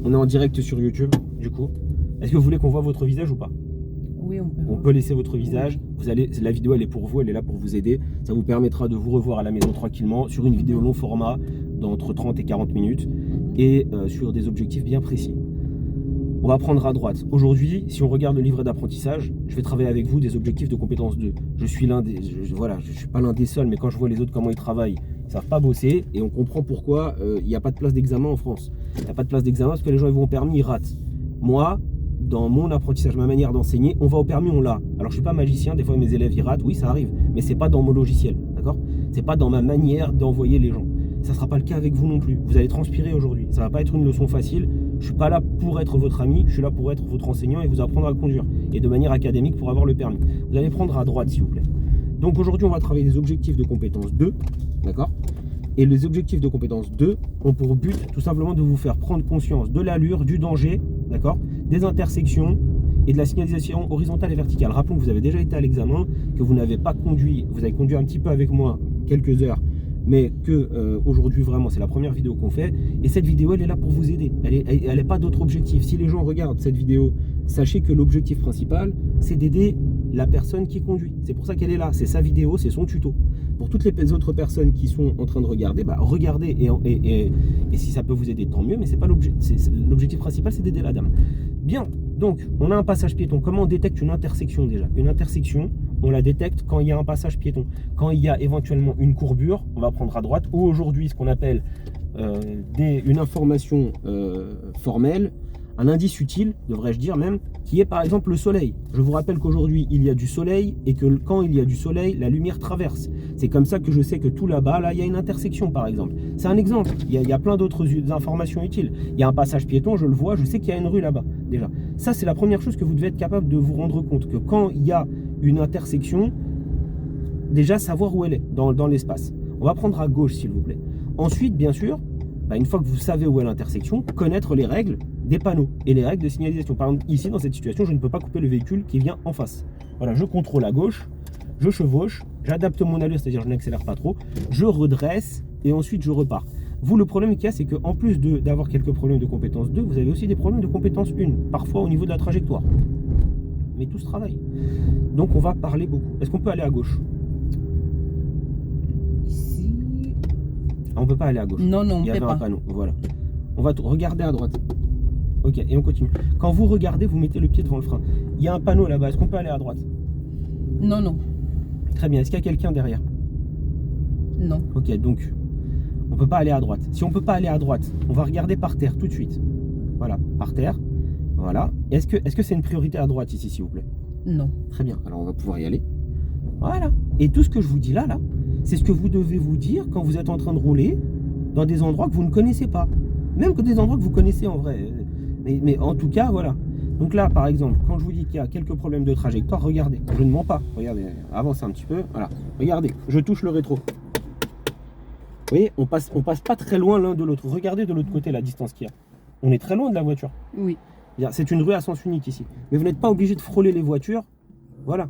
On est en direct sur YouTube, du coup. Est-ce que vous voulez qu'on voit votre visage ou pas? Oui, on peut. On peut laisser votre visage. Vous allez, la vidéo, elle est pour vous, elle est là pour vous aider. Ça vous permettra de vous revoir à la maison tranquillement sur une vidéo long format d'entre 30 et 40 minutes et sur des objectifs bien précis. On va prendre à droite. Aujourd'hui, si on regarde le livret d'apprentissage, je vais travailler avec vous des objectifs de compétence 2. Je suis l'un des, voilà, je suis pas l'un des seuls, mais quand je vois les autres comment ils travaillent, ils savent pas bosser et on comprend pourquoi il n'y a pas de place d'examen en France. Il n'y a pas de place d'examen parce que les gens ils vont au permis, ils ratent. Moi, dans mon apprentissage, ma manière d'enseigner, on va au permis, on l'a. Alors je suis pas magicien, des fois mes élèves ils ratent, oui ça arrive, mais c'est pas dans mon logiciel, d'accord? C'est pas dans ma manière d'envoyer les gens. Ça sera pas le cas avec vous non plus. Vous allez transpirer aujourd'hui. Ça va pas être une leçon facile. Je suis pas là pour être votre ami, je suis là pour être votre enseignant et vous apprendre à conduire. Et de manière académique pour avoir le permis. Vous allez prendre à droite s'il vous plaît. Donc aujourd'hui on va travailler des objectifs de compétence 2, d'accord? Et les objectifs de compétence 2 ont pour but tout simplement de vous faire prendre conscience de l'allure, du danger, d'accord, des intersections et de la signalisation horizontale et verticale. Rappelons que vous avez déjà été à l'examen, que vous n'avez pas conduit, vous avez conduit un petit peu avec moi quelques heures, mais que aujourd'hui vraiment c'est la première vidéo qu'on fait. Et cette vidéo elle est là pour vous aider, elle n'est pas d'autre objectif. Si les gens regardent cette vidéo, sachez que l'objectif principal c'est d'aider la personne qui conduit. C'est pour ça qu'elle est là, c'est sa vidéo, c'est son tuto. Pour toutes les autres personnes qui sont en train de regarder, bah regardez et si ça peut vous aider, tant mieux, mais c'est pas l'objectif principal, c'est d'aider la dame. Bien, donc on a un passage piéton. Comment on détecte une intersection déjà? Une intersection, on la détecte quand il y a un passage piéton. Quand il y a éventuellement une courbure, on va prendre à droite, ou aujourd'hui ce qu'on appelle une information formelle, un indice utile, devrais-je dire même, qui est par exemple le soleil. Je vous rappelle qu'aujourd'hui, il y a du soleil et que quand il y a du soleil, la lumière traverse. C'est comme ça que je sais que tout là-bas, là, il y a une intersection par exemple. C'est un exemple. Il y a plein d'autres informations utiles. Il y a un passage piéton, je le vois, je sais qu'il y a une rue là-bas, déjà. Ça, c'est la première chose que vous devez être capable de vous rendre compte, que quand il y a une intersection, déjà savoir où elle est dans l'espace. On va prendre à gauche, s'il vous plaît. Ensuite, bien sûr, une fois que vous savez où est l'intersection, connaître les règles des panneaux et les règles de signalisation. Par exemple, ici, dans cette situation, je ne peux pas couper le véhicule qui vient en face. Voilà, je contrôle à gauche, je chevauche, j'adapte mon allure, c'est-à-dire je n'accélère pas trop, je redresse et ensuite je repars. Vous, le problème qu'il y a, c'est qu'en plus d'avoir quelques problèmes de compétence 2, vous avez aussi des problèmes de compétence 1, parfois au niveau de la trajectoire. Mais tout se travaille. Donc on va parler beaucoup. Est-ce qu'on peut aller à gauche? Ici. On peut pas aller à gauche. Non, non, on Il y peut avait pas. un panneau, voilà. On va regarder à droite. Ok, et on continue. Quand vous regardez, vous mettez le pied devant le frein. Il y a un panneau là-bas, est-ce qu'on peut aller à droite? Non, non. Très bien, est-ce qu'il y a quelqu'un derrière? Non. Ok, donc on peut pas aller à droite. Si on peut pas aller à droite, on va regarder par terre tout de suite. Voilà, par terre. Voilà. Est-ce que c'est une priorité à droite ici, s'il vous plaît? Non. Très bien, alors on va pouvoir y aller. Voilà. Et tout ce que je vous dis là, c'est ce que vous devez vous dire quand vous êtes en train de rouler dans des endroits que vous ne connaissez pas. Même que des endroits que vous connaissez en vrai. Mais en tout cas, voilà. Donc là, par exemple, quand je vous dis qu'il y a quelques problèmes de trajectoire, regardez. Je ne mens pas. Regardez, avancez un petit peu. Voilà. Regardez, je touche le rétro. Vous voyez, on passe pas très loin l'un de l'autre. Regardez de l'autre côté la distance qu'il y a. On est très loin de la voiture. Oui. C'est une rue à sens unique ici. Mais vous n'êtes pas obligé de frôler les voitures. Voilà.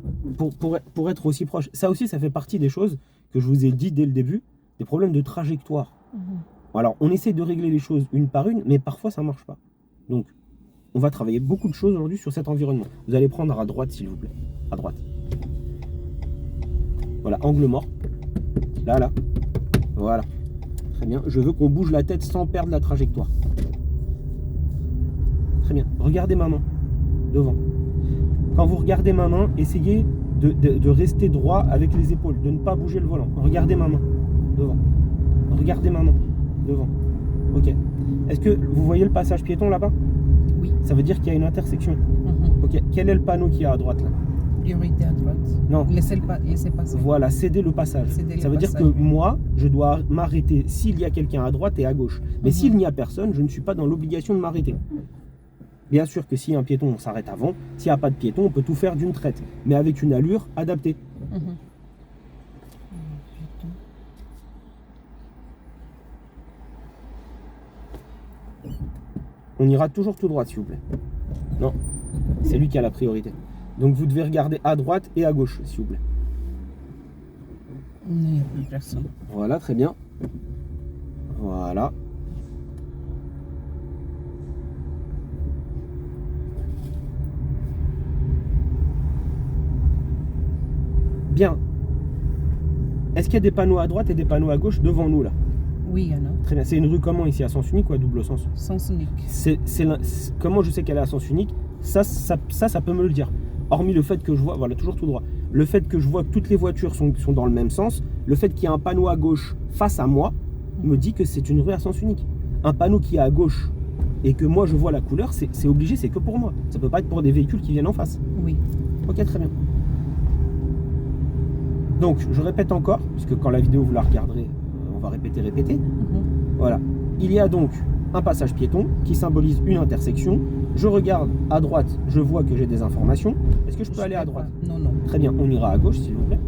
Pour être aussi proche. Ça aussi, ça fait partie des choses que je vous ai dit dès le début. Des problèmes de trajectoire. Alors, on essaie de régler les choses une par une, mais parfois ça ne marche pas. Donc, on va travailler beaucoup de choses aujourd'hui sur cet environnement. Vous allez prendre à droite, s'il vous plaît. À droite. Voilà, angle mort. Là, là. Voilà. Très bien. Je veux qu'on bouge la tête sans perdre la trajectoire. Très bien. Regardez ma main. Devant. Quand vous regardez ma main, essayez de rester droit avec les épaules, de ne pas bouger le volant. Regardez ma main. Devant. Regardez ma main. Devant. Ok. Est-ce que vous voyez le passage piéton là-bas? Oui. Ça veut dire qu'il y a une intersection. Ok. Quel est le panneau qu'il y a à droite là? Priorité à droite. Non. Laissez passer. Voilà, céder le passage. Ça veut dire que moi, je dois m'arrêter s'il y a quelqu'un à droite et à gauche. Mais s'il n'y a personne, je ne suis pas dans l'obligation de m'arrêter. Bien sûr que s'il y a un piéton, on s'arrête avant. S'il n'y a pas de piéton, on peut tout faire d'une traite, mais avec une allure adaptée. On ira toujours tout droit, s'il vous plaît. Non, c'est lui qui a la priorité. Donc vous devez regarder à droite et à gauche, s'il vous plaît. Il n'y a plus personne. Voilà, très bien. Voilà. Bien. Est-ce qu'il y a des panneaux à droite et des panneaux à gauche devant nous là? Oui, il y en a. Très bien. C'est une rue comment ici? À sens unique ou à double sens? Sens unique. Comment je sais qu'elle est à sens unique? Ça peut me le dire. Hormis le fait que je vois, voilà, toujours tout droit. Le fait que je vois que toutes les voitures sont dans le même sens, le fait qu'il y a un panneau à gauche face à moi, me dit que c'est une rue à sens unique. Un panneau qui est à gauche et que moi je vois la couleur, c'est obligé, c'est que pour moi. Ça peut pas être pour des véhicules qui viennent en face. Oui. Ok, très bien. Donc, je répète encore, puisque quand la vidéo vous la regarderez, on va répéter. Voilà. Il y a donc un passage piéton qui symbolise une intersection. Je regarde à droite, je vois que j'ai des informations. Est-ce que je peux aller à droite? Non, non. Très bien, on ira à gauche s'il vous plaît.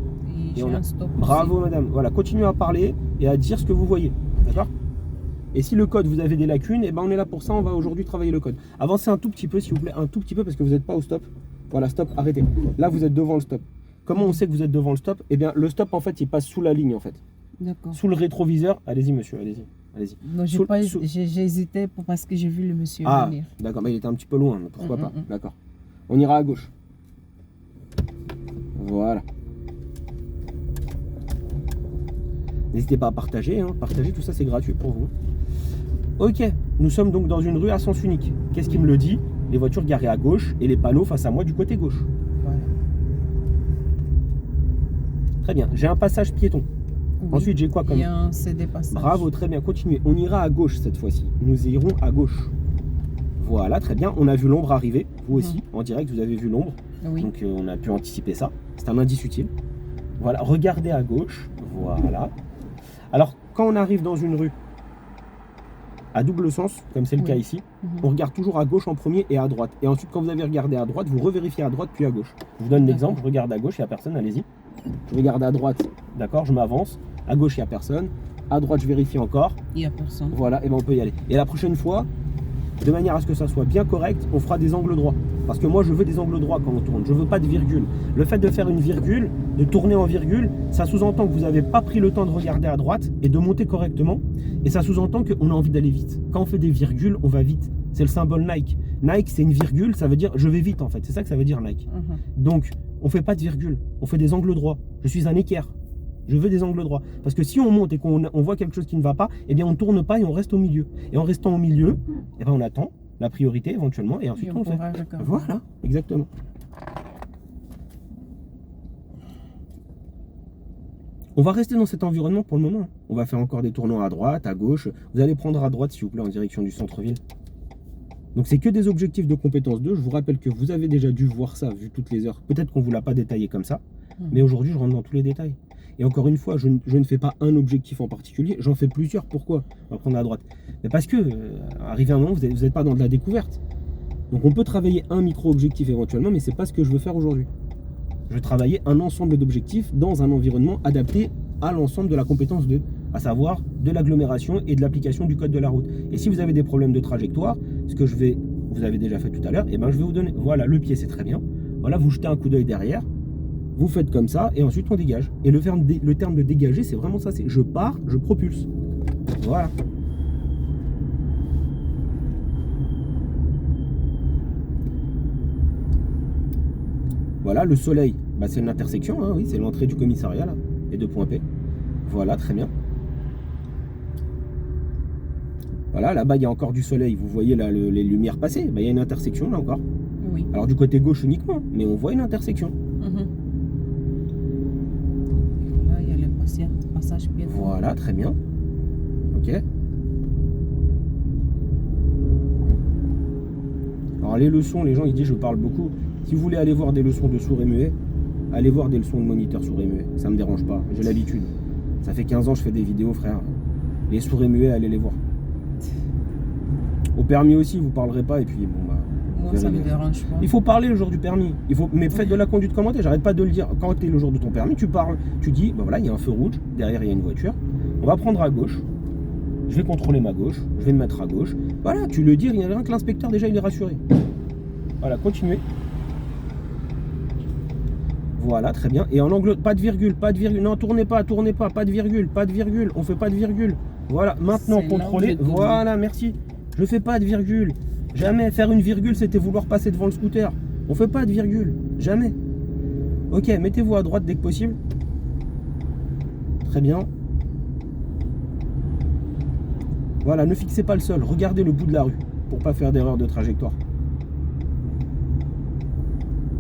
Et j'ai on a- un stop Bravo aussi. madame. Voilà, continuez à parler et à dire ce que vous voyez. D'accord? Et si le code, vous avez des lacunes, eh ben on est là pour ça, on va aujourd'hui travailler le code. Avancez un tout petit peu s'il vous plaît, un tout petit peu parce que vous n'êtes pas au stop. Voilà, stop, arrêtez. Là, vous êtes devant le stop. Comment on sait que vous êtes devant le stop? Eh bien, le stop, en fait, il passe sous la ligne, en fait. D'accord. Sous le rétroviseur. Allez-y, monsieur, allez-y. Allez-y. Non, Sous- j'ai hésité parce que j'ai vu le monsieur Ah, venir. d'accord, mais il était un petit peu loin, mais pourquoi pas? Mm. D'accord. On ira à gauche. Voilà. N'hésitez pas à partager, hein. Partager, tout ça, c'est gratuit pour vous. Ok, nous sommes donc dans une rue à sens unique. Qu'est-ce qui me le dit? Les voitures garées à gauche et les panneaux face à moi du côté gauche. Voilà. Très bien, j'ai un passage piéton. Oui. Ensuite, j'ai quoi comme... Il y a un CD passage. Bravo, très bien, continuez. On ira à gauche cette fois-ci. Nous irons à gauche. Voilà, très bien. On a vu l'ombre arriver, vous aussi, en direct, vous avez vu l'ombre. Oui. Donc on a pu anticiper ça. C'est un indice utile. Voilà, regardez à gauche. Voilà. Alors, quand on arrive dans une rue à double sens, comme c'est le Oui. cas ici, on regarde toujours à gauche en premier et à droite. Et ensuite, quand vous avez regardé à droite, vous revérifiez à droite puis à gauche. Je vous donne l'exemple, je regarde à gauche, il n'y a personne, allez-y. Je regarde à droite, d'accord, je m'avance. À gauche, il n'y a personne. À droite, je vérifie encore. Il n'y a personne. Voilà, et ben on peut y aller. Et la prochaine fois, de manière à ce que ça soit bien correct, on fera des angles droits. Parce que moi, je veux des angles droits quand on tourne. Je veux pas de virgule. Le fait de faire une virgule, de tourner en virgule, ça sous-entend que vous n'avez pas pris le temps de regarder à droite et de monter correctement. Et ça sous-entend qu'on a envie d'aller vite. Quand on fait des virgules, on va vite. C'est le symbole Nike. Nike, c'est une virgule, ça veut dire je vais vite en fait. C'est ça que ça veut dire Nike. Donc, on fait pas de virgule. On fait des angles droits. Je suis un équerre. Je veux des angles droits. Parce que si on monte et qu'on voit quelque chose qui ne va pas, eh bien on ne tourne pas et on reste au milieu. Et en restant au milieu, eh bien on attend la priorité éventuellement et ensuite on fait. Voilà, exactement. On va rester dans cet environnement pour le moment. On va faire encore des tournants à droite, à gauche. Vous allez prendre à droite s'il vous plaît en direction du centre-ville. Donc c'est que des objectifs de compétence 2. Je vous rappelle que vous avez déjà dû voir ça vu toutes les heures. Peut-être qu'on ne vous l'a pas détaillé comme ça. Mais aujourd'hui je rentre dans tous les détails. Et encore une fois, je ne fais pas un objectif en particulier, j'en fais plusieurs. Pourquoi? On va prendre à droite. Mais parce que, arrivé à un moment, vous n'êtes pas dans de la découverte. Donc on peut travailler un micro-objectif éventuellement, mais ce n'est pas ce que je veux faire aujourd'hui. Je veux travailler un ensemble d'objectifs dans un environnement adapté à l'ensemble de la compétence 2, à savoir de l'agglomération et de l'application du code de la route. Et si vous avez des problèmes de trajectoire, ce que vous avez déjà fait tout à l'heure, et ben je vais vous donner, voilà, le pied c'est très bien. Voilà, vous jetez un coup d'œil derrière. Vous faites comme ça et ensuite on dégage. Et le terme de dégager, c'est vraiment ça. C'est je pars, je propulse. Voilà. Voilà, le soleil, bah, c'est une intersection, hein, oui, c'est l'entrée du commissariat, là, les deux points P. Voilà, très bien. Voilà, là-bas, il y a encore du soleil. Vous voyez là, les lumières passer. Bah, il y a une intersection, là encore. Oui. Alors, du côté gauche uniquement, mais on voit une intersection. Là, il y a le passage piéton. Voilà, très bien. Ok. Alors les leçons, les gens ils disent je parle beaucoup. Si vous voulez aller voir des leçons de sourds et muets, allez voir des leçons de moniteur sourds et muets. Ça me dérange pas, j'ai l'habitude. Ça fait 15 ans que je fais des vidéos, frère. Les sourds et muets, allez les voir. Au permis aussi, vous parlerez pas et puis bon bah. Moi, ça me dérange pas. Il faut parler le jour du permis. Mais faites de la conduite commentée. J'arrête pas de le dire. Quand tu es le jour de ton permis, tu parles. Tu dis, ben voilà, il y a un feu rouge. Derrière, il y a une voiture. On va prendre à gauche. Je vais contrôler ma gauche. Je vais me mettre à gauche. Voilà, tu le dis. Il y a rien que l'inspecteur, déjà, il est rassuré. Voilà, continuez. Voilà, très bien. Et en angle, pas de virgule, pas de virgule. Non, tournez pas, pas de virgule, pas de virgule. On fait pas de virgule. Voilà, maintenant, contrôlez. Voilà, merci. Je fais pas de virgule. Jamais. Faire une virgule, c'était vouloir passer devant le scooter. On fait pas de virgule. Jamais. Ok, mettez-vous à droite dès que possible. Très bien. Voilà, ne fixez pas le sol. Regardez le bout de la rue pour pas faire d'erreur de trajectoire.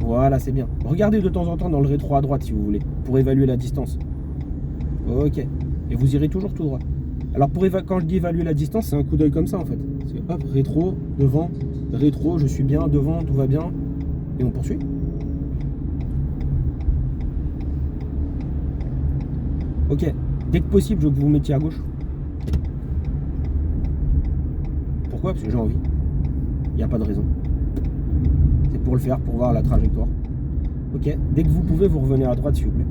Voilà, c'est bien. Regardez de temps en temps dans le rétro à droite si vous voulez, pour évaluer la distance. Ok. Et vous irez toujours tout droit. Alors quand je dis évaluer la distance, c'est un coup d'œil comme ça en fait. C'est hop, rétro, devant, rétro, je suis bien, devant, tout va bien. Et on poursuit. Ok. Dès que possible, je veux que vous vous mettiez à gauche. Pourquoi? Parce que j'ai envie. Il n'y a pas de raison. C'est pour le faire, pour voir la trajectoire. Ok. Dès que vous pouvez, vous revenez à droite s'il vous plaît.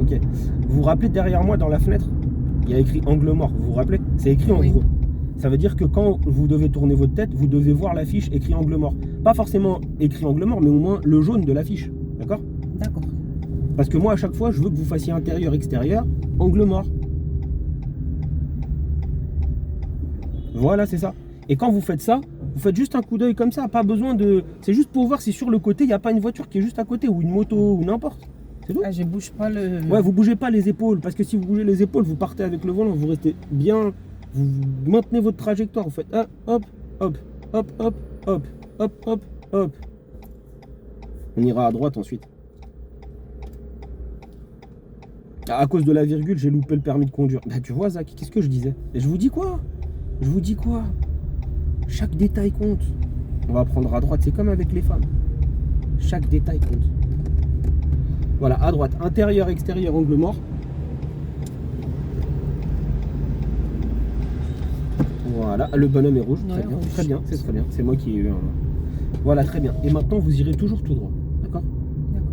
Ok. Vous vous rappelez derrière moi dans la fenêtre, il y a écrit angle mort. Vous vous rappelez? C'est écrit en gros. Ça veut dire que quand vous devez tourner votre tête, vous devez voir l'affiche écrit angle mort. Pas forcément écrit angle mort, mais au moins le jaune de l'affiche. D'accord? D'accord. Parce que moi, à chaque fois, je veux que vous fassiez intérieur-extérieur, angle mort. Voilà, c'est ça. Et quand vous faites ça, vous faites juste un coup d'œil comme ça. Pas besoin de... C'est juste pour voir si sur le côté, il n'y a pas une voiture qui est juste à côté, ou une moto, ou n'importe. C'est tout. Ah, je bouge pas le... Ouais, vous bougez pas les épaules, parce que si vous bougez les épaules, vous partez avec le volant, vous restez bien... Vous maintenez votre trajectoire, vous faites hop, hop, hop, hop, hop, hop, hop, hop, hop. On ira à droite ensuite. À cause de la virgule, j'ai loupé le permis de conduire. Bah tu vois Zach, qu'est-ce que je disais? Et je vous dis quoi? Je vous dis quoi? Chaque détail compte. On va prendre à droite, c'est comme avec les femmes. Chaque détail compte. Voilà, à droite, intérieur, extérieur, angle mort. Voilà, le bonhomme est rouge, très bien, très bien, c'est très bien. C'est moi qui ai eu un... Voilà, très bien. Et maintenant, vous irez toujours tout droit, d'accord? D'accord.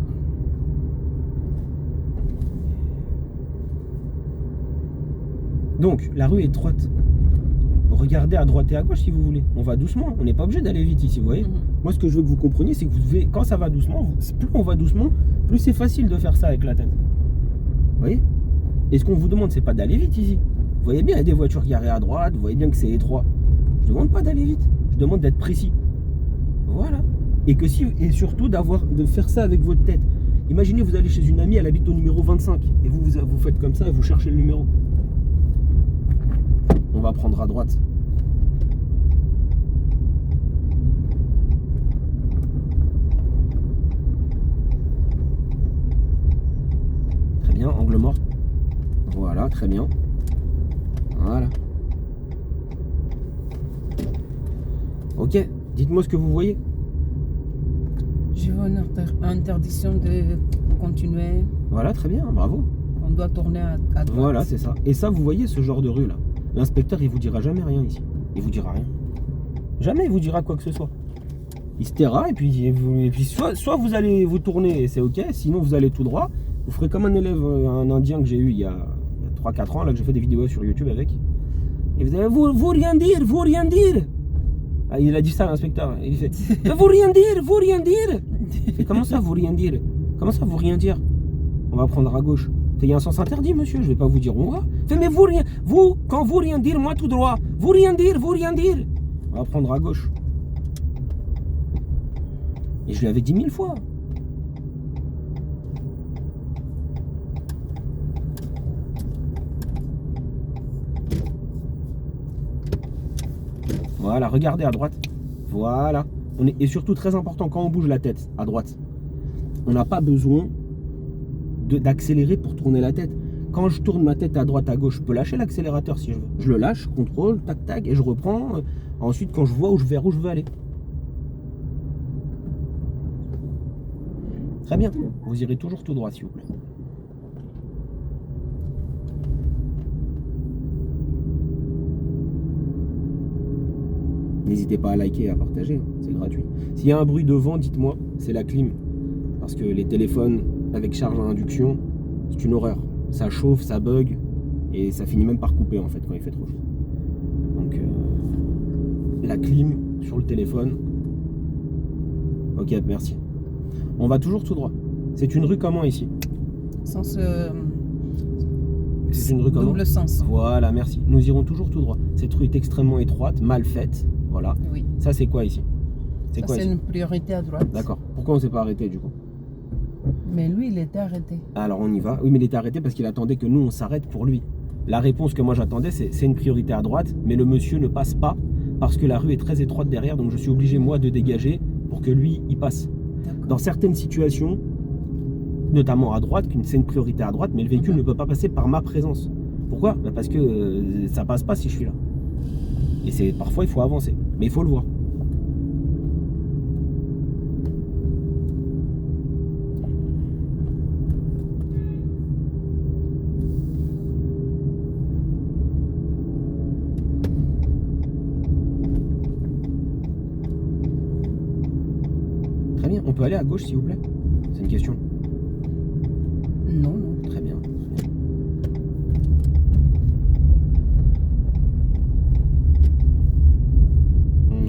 Donc, la rue est étroite. Regardez à droite et à gauche si vous voulez. On va doucement, on n'est pas obligé d'aller vite ici, vous voyez. Moi, ce que je veux que vous compreniez, c'est que vous devez, quand ça va doucement, plus on va doucement, plus c'est facile de faire ça avec la tête. Vous voyez? Et ce qu'on vous demande, c'est pas d'aller vite ici. Vous voyez bien, il y a des voitures garées à droite, vous voyez bien que c'est étroit. Je demande pas d'aller vite, je demande d'être précis. Voilà. Et que si, et surtout de faire ça avec votre tête. Imaginez, vous allez chez une amie, elle habite au numéro 25, et vous faites comme ça et vous cherchez le numéro. On va prendre à droite. Très bien, angle mort. Voilà, très bien. Voilà. Ok, dites-moi ce que vous voyez. Je vois une interdiction de continuer. Voilà, très bien, bravo. On doit tourner à droite. Voilà, c'est ça. Et ça, vous voyez ce genre de rue là. L'inspecteur, il vous dira jamais rien ici. Il vous dira rien. Jamais il vous dira quoi que ce soit. Il se taira et puis soit vous allez vous tourner et c'est ok, sinon vous allez tout droit. Vous ferez comme un élève, un indien que j'ai eu il y a 3-4 ans, là que j'ai fait des vidéos sur YouTube avec. Et vous allez, vous rien dire, vous rien dire. Ah, il a dit ça à l'inspecteur. Il fait, vous rien dire, vous rien dire. Et comment ça, vous rien dire? Comment ça, vous rien dire? On va prendre à gauche. Il y a un sens interdit, monsieur, je vais pas vous dire où on va. Fait, mais vous, quand vous rien dire, moi tout droit. Vous rien dire, vous rien dire. On va prendre à gauche. Et je lui avais dit 1000 fois. Voilà, regardez à droite. Voilà. Et surtout, très important, quand on bouge la tête à droite, on n'a pas besoin d'accélérer pour tourner la tête. Quand je tourne ma tête à droite, à gauche, je peux lâcher l'accélérateur si je veux. Je le lâche, contrôle, tac, tac, et je reprends. Ensuite, quand je vois vers où je veux aller. Très bien. Vous irez toujours tout droit, s'il vous plaît. N'hésitez pas à liker et à partager, c'est gratuit. S'il y a un bruit de vent, dites-moi, c'est la clim. Parce que les téléphones avec charge à induction, c'est une horreur. Ça chauffe, ça bug, et ça finit même par couper en fait quand il fait trop chaud. Donc la clim sur le téléphone. Ok, merci. On va toujours tout droit. C'est une rue comment ici? Sens... C'est une rue comment? Double sens. Voilà, merci. Nous irons toujours tout droit. Cette rue est extrêmement étroite, mal faite. Voilà. Oui. Ça c'est quoi ici? C'est quoi C'est ici? une priorité à droite. D'accord. Pourquoi on s'est pas arrêté du coup? Mais lui, il était arrêté. Alors on y va. Oui, mais il était arrêté parce qu'il attendait que nous on s'arrête pour lui. La réponse que moi j'attendais, c'est une priorité à droite, mais le monsieur ne passe pas parce que la rue est très étroite derrière, donc je suis obligé moi de dégager pour que lui il passe. Dans certaines situations, notamment à droite, c'est une priorité à droite, mais le véhicule ne peut pas passer par ma présence. Pourquoi? Parce que ça passe pas si je suis là. Et parfois il faut avancer, mais il faut le voir. Très bien, on peut aller à gauche s'il vous plaît? C'est une question. Non, non. Très bien.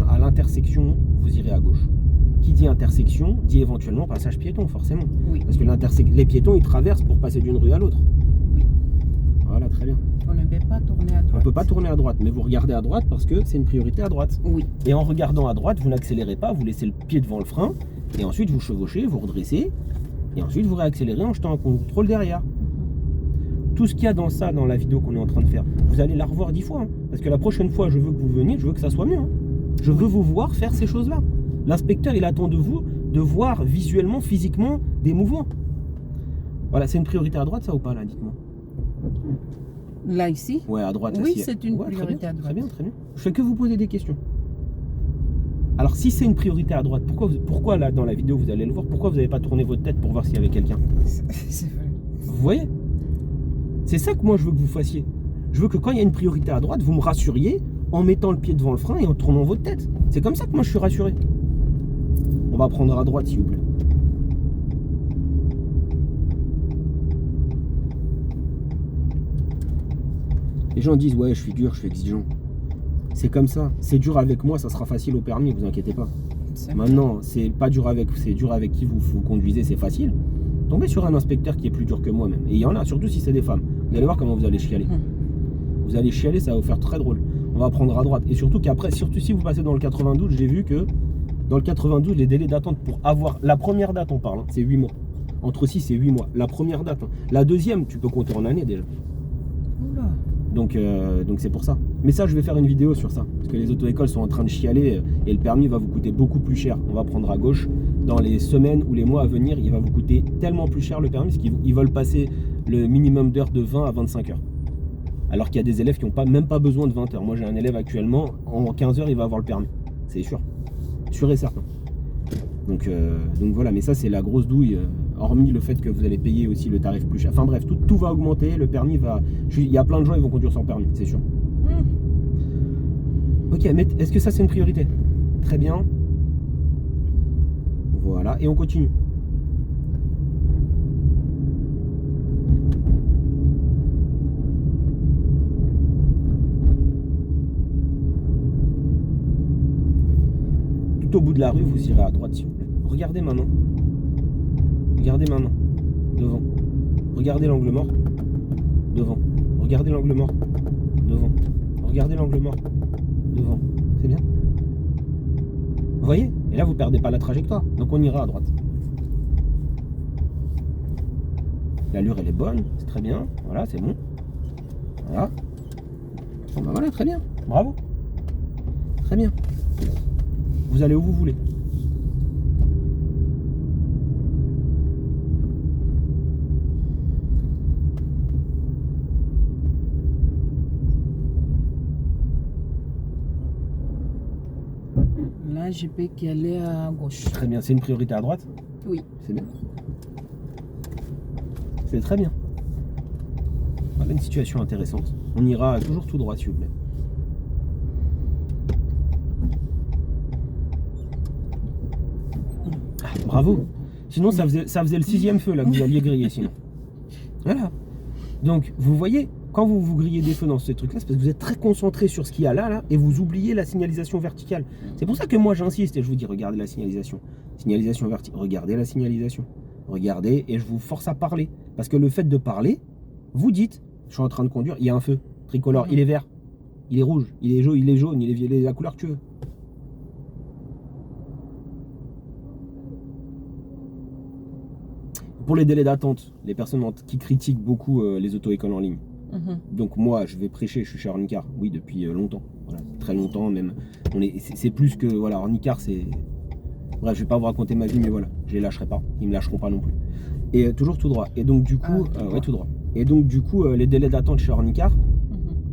À l'intersection, vous irez à gauche. Qui dit intersection, dit éventuellement passage piéton, forcément. Oui. Parce que les piétons, ils traversent pour passer d'une rue à l'autre. Oui. Voilà, très bien. On ne peut pas tourner à droite. On ne peut pas tourner à droite, mais vous regardez à droite parce que c'est une priorité à droite. Oui. Et en regardant à droite, vous n'accélérez pas, vous laissez le pied devant le frein, et ensuite vous chevauchez, vous redressez, et ensuite vous réaccélérez en jetant un contrôle derrière. Tout ce qu'il y a dans ça, dans la vidéo qu'on est en train de faire, vous allez la revoir 10 fois. Hein, parce que la prochaine fois, je veux que vous veniez, je veux que ça soit mieux. Hein. Je veux vous voir faire ces choses-là. L'inspecteur, il attend de vous de voir visuellement, physiquement, des mouvements. Voilà, c'est une priorité à droite, ça ou pas, là, dites-moi. Là, ici? Ouais, à droite. Oui, là, c'est une priorité à droite. Très bien, très bien. Je fais que vous poser des questions. Alors, si c'est une priorité à droite, pourquoi là, dans la vidéo, vous allez le voir, pourquoi vous n'avez pas tourné votre tête pour voir s'il y avait quelqu'un? C'est vrai. Vous voyez? C'est ça que moi, je veux que vous fassiez. Je veux que quand il y a une priorité à droite, vous me rassuriez en mettant le pied devant le frein et en tournant votre tête. C'est comme ça que moi, je suis rassuré. On va prendre à droite, s'il vous plaît. Les gens disent, ouais, je suis dur, je suis exigeant. C'est comme ça. C'est dur avec moi, ça sera facile au permis, vous inquiétez pas. Maintenant, c'est pas dur avec qui vous conduisez, c'est facile. Tombez sur un inspecteur qui est plus dur que moi-même. Et il y en a, surtout si c'est des femmes. Vous allez voir comment vous allez chialer. Vous allez chialer, ça va vous faire très drôle. On va prendre à droite. Et surtout qu'après, surtout si vous passez dans le 92, j'ai vu que dans le 92, les délais d'attente pour avoir la première date, on parle, hein, c'est 8 mois. Entre 6 et 8 mois. La première date. Hein. La deuxième, tu peux compter en année déjà. Oula. Donc c'est pour ça. Mais ça, je vais faire une vidéo sur ça. Parce que les auto-écoles sont en train de chialer et le permis va vous coûter beaucoup plus cher. On va prendre à gauche. Dans les semaines ou les mois à venir, il va vous coûter tellement plus cher le permis parce qu'ils veulent passer le minimum d'heures de 20 à 25 heures. Alors qu'il y a des élèves qui n'ont même pas besoin de 20 heures. Moi, j'ai un élève actuellement, en 15 heures, il va avoir le permis. C'est sûr. Sûr et certain. Donc voilà, mais ça, c'est la grosse douille. Hormis le fait que vous allez payer aussi le tarif plus cher. Enfin bref, tout va augmenter. Le permis va... Il y a plein de gens qui vont conduire sans permis, c'est sûr. Ok, mais est-ce que ça, c'est une priorité? Très bien. Voilà, et on continue. Tout au bout de la rue, vous irez à droite, s'il vous plaît. Regardez maintenant. Regardez maintenant. Devant. Regardez l'angle mort. Devant. Regardez l'angle mort. Devant. Regardez l'angle mort. Devant. C'est bien? Vous voyez? Et là, vous perdez pas la trajectoire. Donc, on ira à droite. L'allure, elle est bonne. C'est très bien. Voilà, c'est bon. Voilà. Bon, ben voilà, très bien. Bravo. Très bien. Vous allez où vous voulez. Là, je peux qu'y aller à gauche. Très bien. C'est une priorité à droite? Oui. C'est bien. C'est très bien. Voilà une situation intéressante. On ira toujours tout droit, s'il vous plaît. Ah, bravo. Sinon, ça faisait le 6e feu là que vous alliez griller sinon. Voilà. Donc, vous voyez, quand vous grillez des feux dans ces trucs-là, c'est parce que vous êtes très concentré sur ce qu'il y a là, et vous oubliez la signalisation verticale. C'est pour ça que moi j'insiste et je vous dis, regardez la signalisation. Signalisation verticale, regardez la signalisation. Regardez, et je vous force à parler. Parce que le fait de parler, vous dites, je suis en train de conduire, il y a un feu tricolore, il est vert, il est rouge, il est jaune, il est la couleur que tu veux. Pour les délais d'attente, les personnes qui critiquent beaucoup les auto-écoles en ligne. Donc moi, je vais prêcher, je suis chez Ornicar, oui, depuis longtemps. Voilà, très longtemps même. C'est plus que, voilà, Ornicar, c'est... Bref, je vais pas vous raconter ma vie, mais voilà, je les lâcherai pas. Ils me lâcheront pas non plus. Et toujours tout droit. Et donc du coup, ouais, tout droit. Et donc du coup, les délais d'attente chez Ornicar,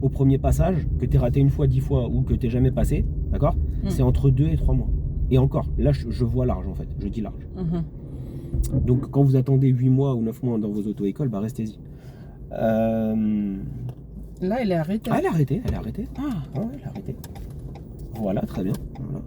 au premier passage, que tu aies raté une fois, 10 fois ou que tu n'aies jamais passé, d'accord, c'est entre 2 et 3 mois. Et encore, là, je vois large en fait, je dis large. Donc quand vous attendez 8 mois ou 9 mois dans vos auto-écoles, bah restez-y. Là, elle est arrêtée. Ah, elle est arrêtée, elle est arrêtée. Ah. Ouais, elle est arrêtée. Voilà, très bien. Voilà.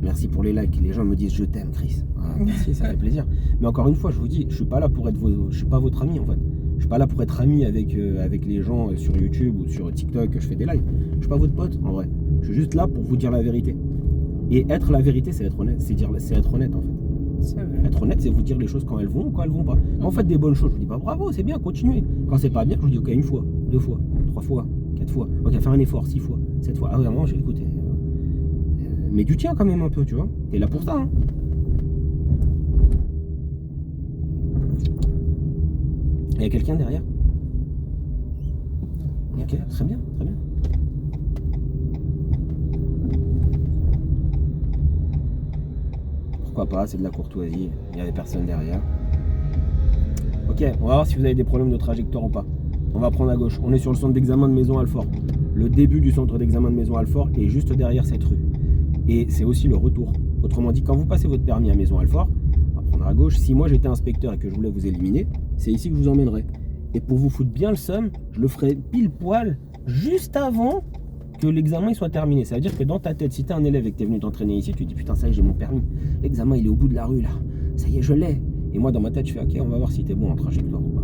Merci pour les likes. Les gens me disent je t'aime, Chris. Ah, merci, ça fait plaisir. Mais encore une fois, je vous dis, je suis pas là pour être je suis pas votre ami en fait. Je suis pas là pour être ami avec les gens sur YouTube ou sur TikTok. Je fais des lives. Je suis pas votre pote en vrai. Je suis juste là pour vous dire la vérité. Et être la vérité, c'est être honnête. C'est être honnête en fait. C'est vrai. Être honnête, c'est vous dire les choses quand elles vont ou quand elles vont pas. Quand vous faites des bonnes choses, je vous dis pas bravo, c'est bien, continuez. Quand c'est pas bien, je vous dis ok, 1 fois, 2 fois, 3 fois, 4 fois. Ok, fais un effort, 6 fois, 7 fois. Ah vraiment, j'ai écouté. Mais du tien quand même un peu, tu vois. T'es là pour ça. Hein. Il y a quelqu'un derrière? Ok, très bien, très bien. Pourquoi pas, c'est de la courtoisie. Il n'y avait personne derrière. Ok, on va voir si vous avez des problèmes de trajectoire ou pas. On va prendre à gauche. On est sur le centre d'examen de Maison Alfort. Le début du centre d'examen de Maison Alfort est juste derrière cette rue. Et c'est aussi le retour. Autrement dit, quand vous passez votre permis à Maison Alfort, on va prendre à gauche. Si moi j'étais inspecteur et que je voulais vous éliminer, c'est ici que je vous emmènerais. Et pour vous foutre bien le seum, je le ferai pile poil juste avant que l'examen il soit terminé. Ça veut dire que dans ta tête, si tu es un élève et que tu es venu t'entraîner ici, tu te dis putain, ça y est, j'ai mon permis. L'examen il est au bout de la rue là. Ça y est, je l'ai. Et moi dans ma tête, je fais ok, on va voir si tu es bon en trajectoire ou pas.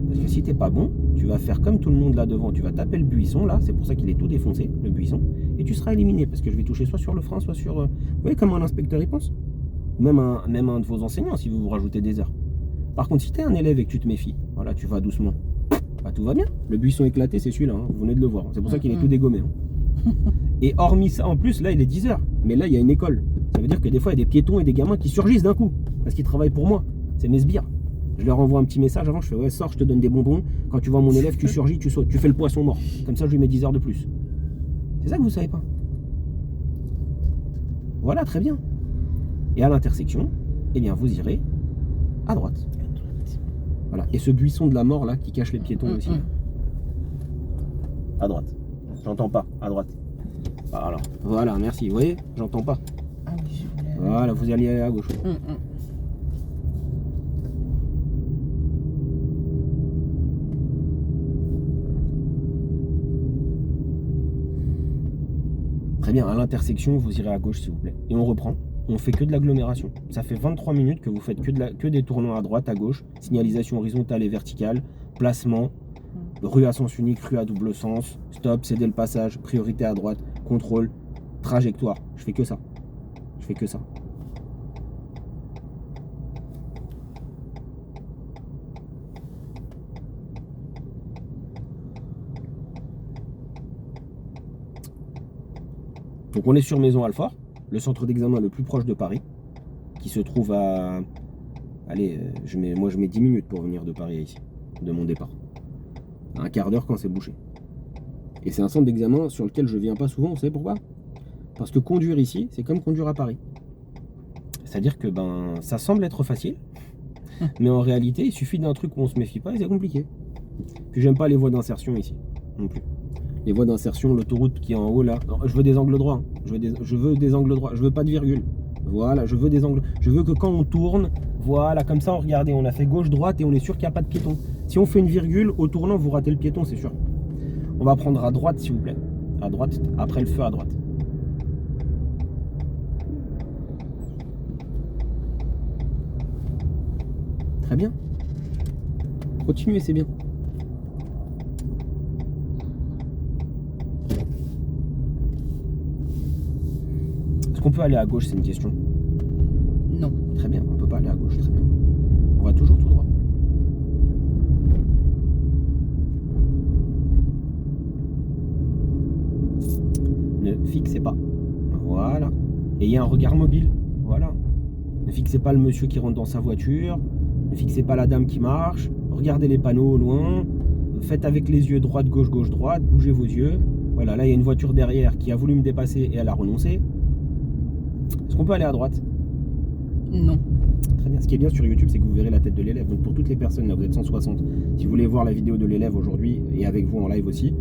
Parce que si t'es pas bon, tu vas faire comme tout le monde là devant, tu vas taper le buisson là, c'est pour ça qu'il est tout défoncé, le buisson, et tu seras éliminé parce que je vais toucher soit sur le frein, soit sur... Vous voyez comment un inspecteur y pense? Ou même un de vos enseignants si vous vous rajoutez des heures. Par contre, si t'es un élève et que tu te méfies, voilà, tu vas doucement, bah tout va bien. Le buisson éclaté, c'est celui-là, hein, vous venez de le voir, c'est pour ça qu'il est tout dégommé. Hein. Et hormis ça, en plus, là il est 10h, mais là il y a une école. Ça veut dire que des fois il y a des piétons et des gamins qui surgissent d'un coup, parce qu'ils travaillent pour moi, c'est mes sbires. Je leur envoie un petit message avant, je fais ouais, sors, je te donne des bonbons. Quand tu vois mon élève, tu surgis, tu sautes, tu fais le poisson mort. Comme ça, je lui mets 10 heures de plus. C'est ça que vous savez pas. Voilà, très bien. Et à l'intersection, eh bien, vous irez à droite. Voilà. Et ce buisson de la mort là qui cache les piétons aussi. À droite. J'entends pas. À droite. Alors, voilà, merci. Vous voyez, j'entends pas. Ah oui, je voulais... Voilà, vous allez aller à gauche. Très bien, à l'intersection, vous irez à gauche s'il vous plaît. Et on reprend. On fait que de l'agglomération. Ça fait 23 minutes que vous faites que des tournants à droite, à gauche, signalisation horizontale et verticale, placement, rue à sens unique, rue à double sens, stop, céder le passage, priorité à droite, contrôle, trajectoire. Je fais que ça. Je fais que ça. Donc on est sur Maison Alfort, le centre d'examen le plus proche de Paris, qui se trouve à... Allez, moi je mets 10 minutes pour venir de Paris ici, de mon départ. Un quart d'heure quand c'est bouché. Et c'est un centre d'examen sur lequel je viens pas souvent, vous savez pourquoi? Parce que conduire ici, c'est comme conduire à Paris. C'est-à-dire que ça semble être facile, mais en réalité, il suffit d'un truc où on se méfie pas et c'est compliqué. Puis j'aime pas les voies d'insertion ici, non plus. Les voies d'insertion, l'autoroute qui est en haut là. Non, je veux des angles droits. Je veux des angles droits. Je veux pas de virgule. Voilà, je veux des angles. Je veux que quand on tourne, voilà, comme ça, regardez, on a fait gauche-droite et on est sûr qu'il n'y a pas de piéton. Si on fait une virgule, au tournant, vous ratez le piéton, c'est sûr. On va prendre à droite, s'il vous plaît. À droite, après le feu à droite. Très bien. Continuez, c'est bien. Est-ce qu'on peut aller à gauche, c'est une question? Non. Très bien, on peut pas aller à gauche, très bien. On va toujours tout droit. fixez pas. Voilà. Ayez un regard mobile. Voilà. Ne fixez pas le monsieur qui rentre dans sa voiture. Ne fixez pas la dame qui marche. Regardez les panneaux au loin. Faites avec les yeux droite, gauche, gauche, droite. Bougez vos yeux. Voilà, là il y a une voiture derrière qui a voulu me dépasser et elle a renoncé. Est-ce qu'on peut aller à droite? Non. Très bien. Ce qui est bien sur YouTube, c'est que vous verrez la tête de l'élève. Donc pour toutes les personnes, là vous êtes 160. Si vous voulez voir la vidéo de l'élève aujourd'hui et avec vous en live aussi,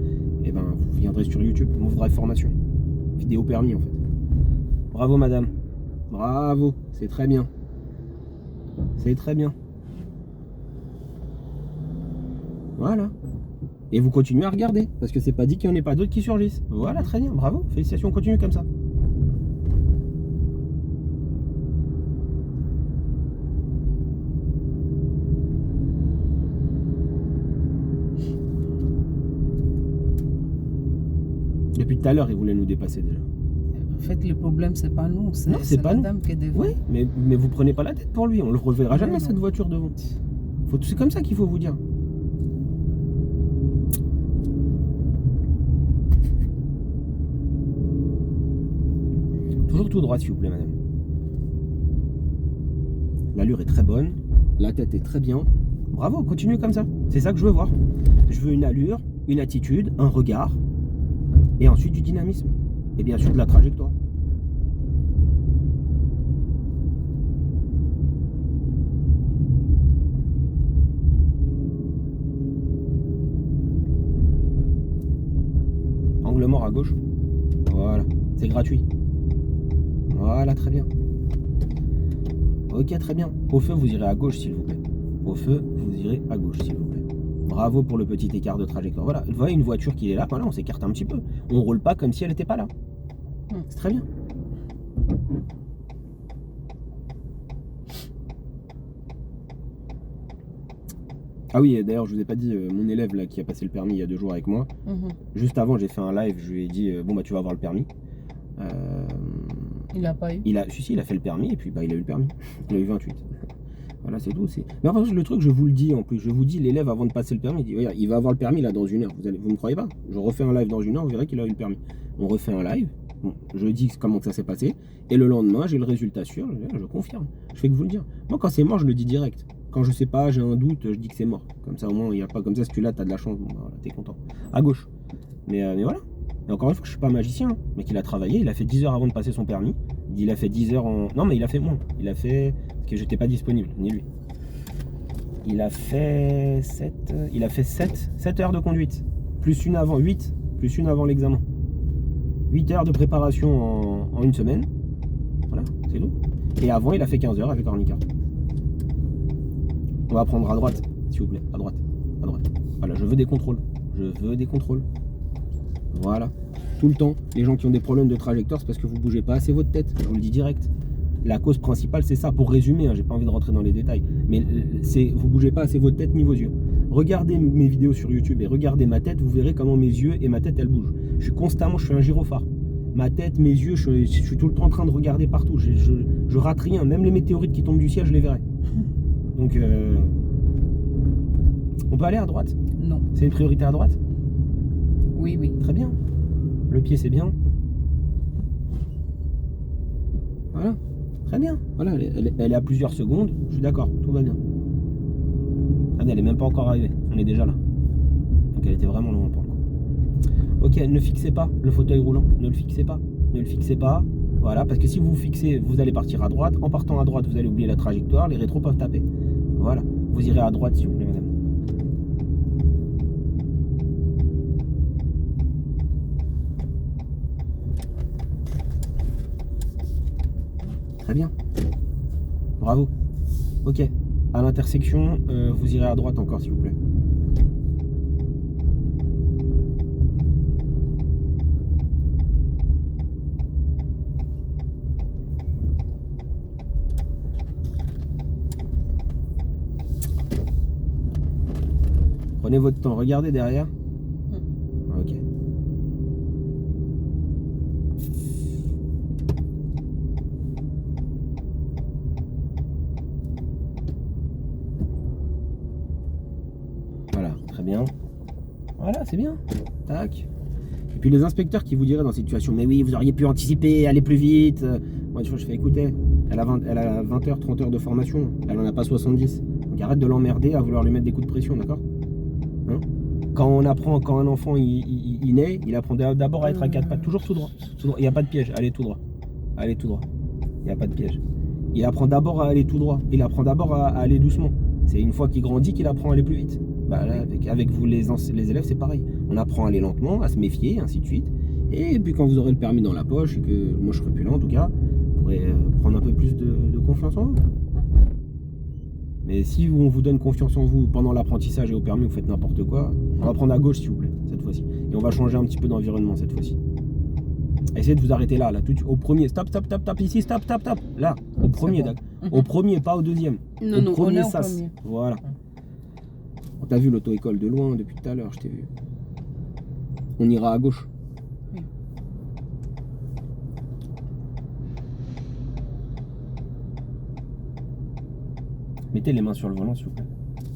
eh ben, vous viendrez sur YouTube. Move Drive Formation. Vidéo permis en fait. Bravo madame. Bravo. C'est très bien. C'est très bien. Voilà. Et vous continuez à regarder, parce que c'est pas dit qu'il n'y en ait pas d'autres qui surgissent. Voilà, très bien, bravo, félicitations, continue comme ça. Depuis tout à l'heure, il voulait nous dépasser déjà. En fait, le problème, c'est pas nous, Non, c'est c'est pas la nous. dame qui est devant. Oui, mais vous prenez pas la tête pour lui, on le reverra jamais Non. cette voiture devant. C'est comme ça qu'il faut vous dire. Toujours tout droit s'il vous plaît madame. L'allure est très bonne, la tête est très bien. Bravo, continuez comme ça. C'est ça que je veux voir. Je veux une allure, une attitude, un regard, et ensuite du dynamisme. Et bien sûr de la trajectoire. Angle mort à gauche. Voilà, c'est gratuit. Voilà, très bien. Ok, très bien. Au feu, vous irez à gauche, s'il vous plaît. Au feu, vous irez à gauche, s'il vous plaît. Bravo pour le petit écart de trajectoire. Voilà, vous voyez une voiture qui est là, voilà, on s'écarte un petit peu. On roule pas comme si elle n'était pas là. C'est très bien. Ah oui, d'ailleurs, je vous ai pas dit, mon élève là qui a passé le permis il y a 2 jours avec moi, juste avant, j'ai fait un live, je lui ai dit, bon bah tu vas avoir le permis. Il n'a pas eu. Il a fait le permis et puis bah il a eu le permis. Il a eu 28. Voilà, c'est tout. Mais enfin, le truc, je vous le dis en plus, je vous dis, l'élève avant de passer le permis, il dit, regarde, il va avoir le permis là dans 1 heure. Vous me croyez pas? Je refais un live dans 1 heure, vous verrez qu'il a eu le permis. On refait un live, bon, je dis comment que ça s'est passé, et le lendemain, j'ai le résultat sûr, je confirme. Je fais que vous le dire. Moi, quand c'est mort, je le dis direct. Quand je sais pas, j'ai un doute, je dis que c'est mort. Comme ça, au moins, il n'y a pas comme ça, si tu l'as, t'as de la chance, bon, voilà, t'es content. À gauche. Mais voilà. Et encore une fois, je suis pas magicien, hein. Mais qu'il a travaillé, il a fait 10 heures avant de passer son permis. Il a fait 10 heures en. Non, mais il a fait moins. Il a fait. Parce que j'étais pas disponible, ni lui. Il a fait 7 heures de conduite. Plus une avant, 8. Plus une avant l'examen. 8 heures de préparation en 1 semaine. Voilà, c'est tout. Et avant, il a fait 15 heures avec Arnica. On va prendre à droite, s'il vous plaît. À droite. À droite. Voilà, je veux des contrôles. Je veux des contrôles. Voilà. Tout le temps, les gens qui ont des problèmes de trajectoire, c'est parce que vous bougez pas assez votre tête. Je vous le dis direct. La cause principale, c'est ça. Pour résumer, hein, j'ai pas envie de rentrer dans les détails. Mais c'est vous bougez pas assez votre tête ni vos yeux. Regardez mes vidéos sur YouTube et regardez ma tête, vous verrez comment mes yeux et ma tête, elles bougent. Je fais un gyrophare. Ma tête, mes yeux, je suis tout le temps en train de regarder partout. Je rate rien. Même les météorites qui tombent du ciel, je les verrai. Donc, on peut aller à droite? Non. C'est une priorité à droite? Oui, oui. Très bien. Le pied, c'est bien. Voilà. Très bien. Voilà, elle est à plusieurs secondes. Je suis d'accord, tout va bien. Regardez, elle est même pas encore arrivée. On est déjà là. Donc elle était vraiment loin pour le coup. Ok, ne fixez pas le fauteuil roulant. Ne le fixez pas. Ne le fixez pas. Voilà, parce que si vous vous fixez, vous allez partir à droite. En partant à droite, vous allez oublier la trajectoire. Les rétros peuvent taper. Voilà. Vous irez à droite, s'il vous plaît, madame. Très bien. Bravo. Ok. À l'intersection, vous irez à droite encore, s'il vous plaît. Prenez votre temps. Regardez derrière. Ok. Voilà, très bien. Voilà, c'est bien. Tac. Et puis les inspecteurs qui vous diraient dans cette situation, mais oui, vous auriez pu anticiper, aller plus vite. Moi, des fois, je fais écoutez, elle a 20 heures, 30 heures de formation, elle en a pas 70. Donc arrête de l'emmerder à vouloir lui mettre des coups de pression, d'accord? Hein? Quand un enfant il naît, il apprend d'abord à être à quatre pattes, toujours tout droit. Il n'y a pas de piège, allez tout droit. Allez tout droit. Il n'y a pas de piège. Il apprend d'abord à aller tout droit. Il apprend d'abord à aller doucement. C'est une fois qu'il grandit qu'il apprend à aller plus vite. Bah là, avec vous les élèves, c'est pareil. On apprend à aller lentement, à se méfier, ainsi de suite. Et puis quand vous aurez le permis dans la poche, et que moi je serai plus là en tout cas, vous pourrez prendre un peu plus de confiance en vous. Mais si on vous donne confiance en vous pendant l'apprentissage et au permis, vous faites n'importe quoi, on va prendre à gauche s'il vous plaît, cette fois-ci. Et on va changer un petit peu d'environnement cette fois-ci. Essayez de vous arrêter là, au premier. Stop, ici, stop. Là, au premier, d'accord. Au premier, pas au deuxième. Non, au premier, on est au sas. premier. Voilà. On t'a vu l'auto-école de loin depuis tout à l'heure, je t'ai vu. On ira à gauche. Oui. Mettez les mains sur le volant, s'il vous plaît.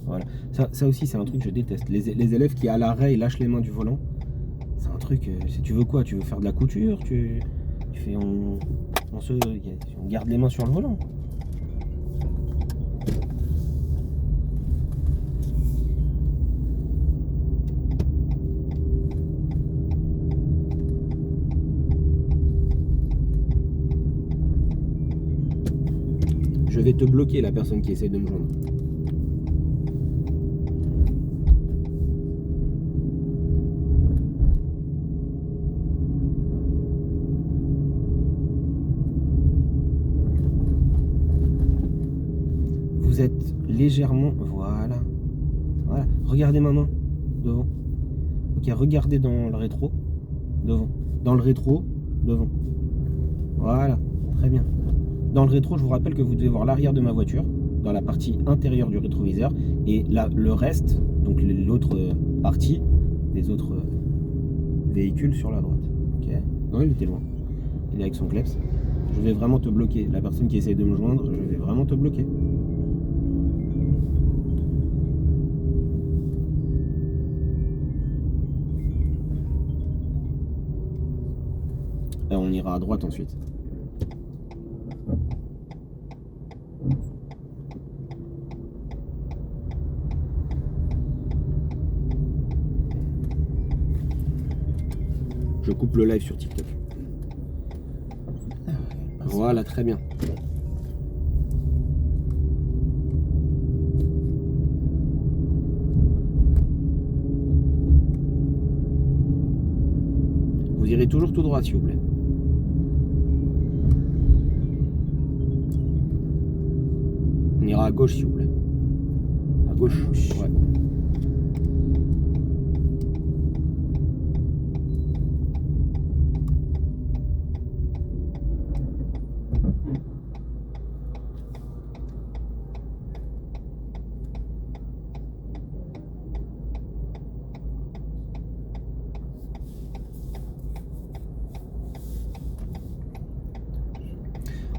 Voilà. Ça aussi, c'est un truc que je déteste. Les élèves qui, à l'arrêt, ils lâchent les mains du volant. C'est un truc, si tu veux quoi? Tu veux faire de la couture? On garde les mains sur le volant. Je vais te bloquer, la personne qui essaie de me joindre. Vous êtes légèrement... Voilà. Regardez ma main. Devant. Ok, regardez dans le rétro. Devant. Dans le rétro. Devant. Voilà. Très bien. Dans le rétro, je vous rappelle que vous devez voir l'arrière de ma voiture, dans la partie intérieure du rétroviseur, et là, le reste, donc l'autre partie des autres véhicules sur la droite. Ok. Non, il était loin. Il est avec son kleps. Je vais vraiment te bloquer. La personne qui essaie de me joindre, je vais vraiment te bloquer. Et on ira à droite ensuite. Je coupe le live sur TikTok. Voilà, très bien. Vous irez toujours tout droit, s'il vous plaît. On ira à gauche, s'il vous plaît. À gauche, ouais.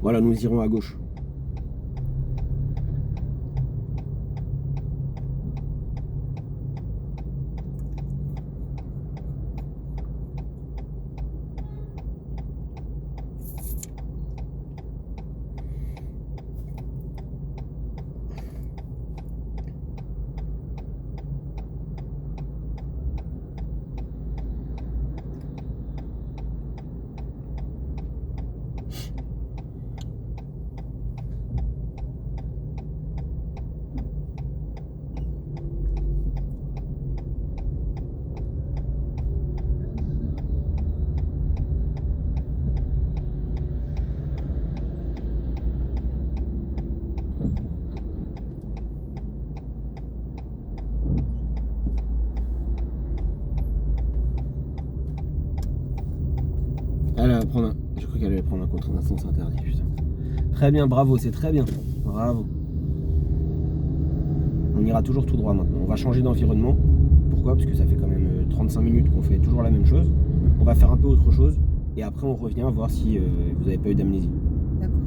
Voilà, nous irons à gauche. Je crois qu'elle allait prendre un contre un sens interdit, putain. Très bien, bravo, c'est très bien. Bravo. On ira toujours tout droit maintenant. On va changer d'environnement. Pourquoi? Parce que ça fait quand même 35 minutes qu'on fait toujours la même chose. On va faire un peu autre chose. Et après, on revient voir si vous n'avez pas eu d'amnésie. D'accord.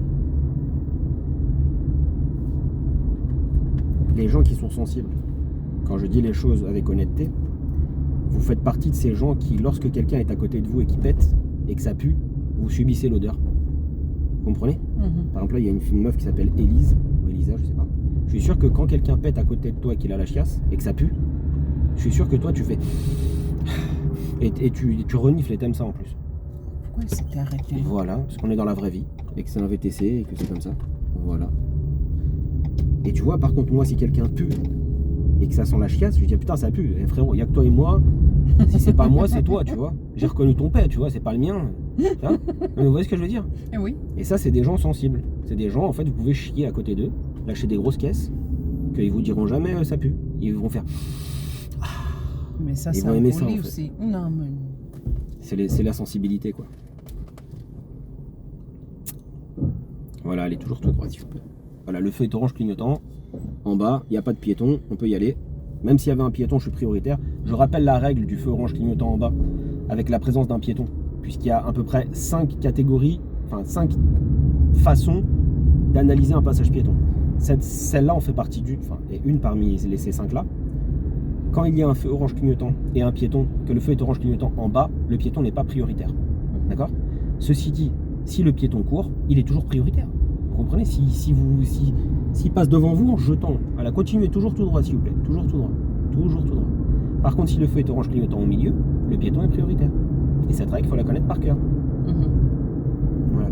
Les gens qui sont sensibles, quand je dis les choses avec honnêteté, vous faites partie de ces gens qui, lorsque quelqu'un est à côté de vous et qui pète, et que ça pue, vous subissez l'odeur. Vous comprenez? Par exemple, là, il y a une meuf qui s'appelle Élise, ou Elisa, je sais pas. Je suis sûr que quand quelqu'un pète à côté de toi et qu'il a la chiasse, et que ça pue, je suis sûr que toi, tu fais... Et tu renifles et t'aimes ça en plus. Pourquoi il s'était arrêté? Voilà, parce qu'on est dans la vraie vie, et que c'est un VTC, et que c'est comme ça. Voilà. Et tu vois, par contre, moi, si quelqu'un pue, et que ça sent la chiasse, je lui dis, putain, ça pue. Eh, frérot, il n'y a que toi et moi. Si c'est pas moi, c'est toi, tu vois. J'ai reconnu ton pet, tu vois, c'est pas le mien. Mais vous voyez ce que je veux dire? Eh oui. Et ça, c'est des gens sensibles. C'est des gens, en fait, vous pouvez chier à côté d'eux, lâcher des grosses caisses, qu'ils vous diront jamais ça pue. Ils vont faire... Mais ça, Ils c'est vont aimer ça, en impoli fait. aussi. Non, mais... C'est la sensibilité, quoi. Voilà, allez toujours tout droit, s'il vous plaît. Voilà, le feu est orange clignotant. En bas, il n'y a pas de piéton, on peut y aller. Même s'il y avait un piéton, je suis prioritaire. Je rappelle la règle du feu orange clignotant en bas, avec la présence d'un piéton. Puisqu'il y a à peu près 5 catégories, enfin 5 façons d'analyser un passage piéton. Celle-là en fait partie d'une, enfin, et une parmi ces 5-là. Quand il y a un feu orange clignotant et un piéton, que le feu est orange clignotant en bas, le piéton n'est pas prioritaire. D'accord? Ceci dit, si le piéton court, il est toujours prioritaire. Vous comprenez? S'il passe devant vous en jetant, voilà, continuez toujours tout droit, s'il vous plaît. Toujours tout droit. Toujours tout droit. Par contre, si le feu est orange clignotant au milieu, le piéton est prioritaire. Et cette règle, il faut la connaître par cœur. Voilà.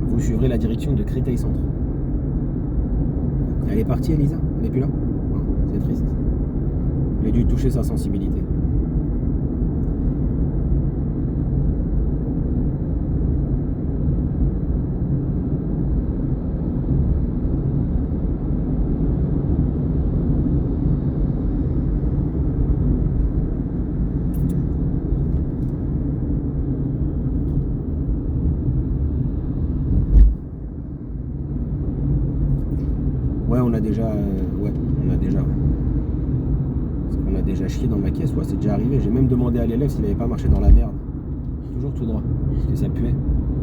Vous suivrez la direction de Créteil Centre. Elle est partie, Elisa? Elle est plus là? Non, c'est triste. Elle a dû toucher sa sensibilité. Ouais, on a déjà... Parce qu'on a déjà chié dans ma caisse, ouais, c'est déjà arrivé. J'ai même demandé à l'élève s'il n'avait pas marché dans la merde. Toujours tout droit, parce que ça puait.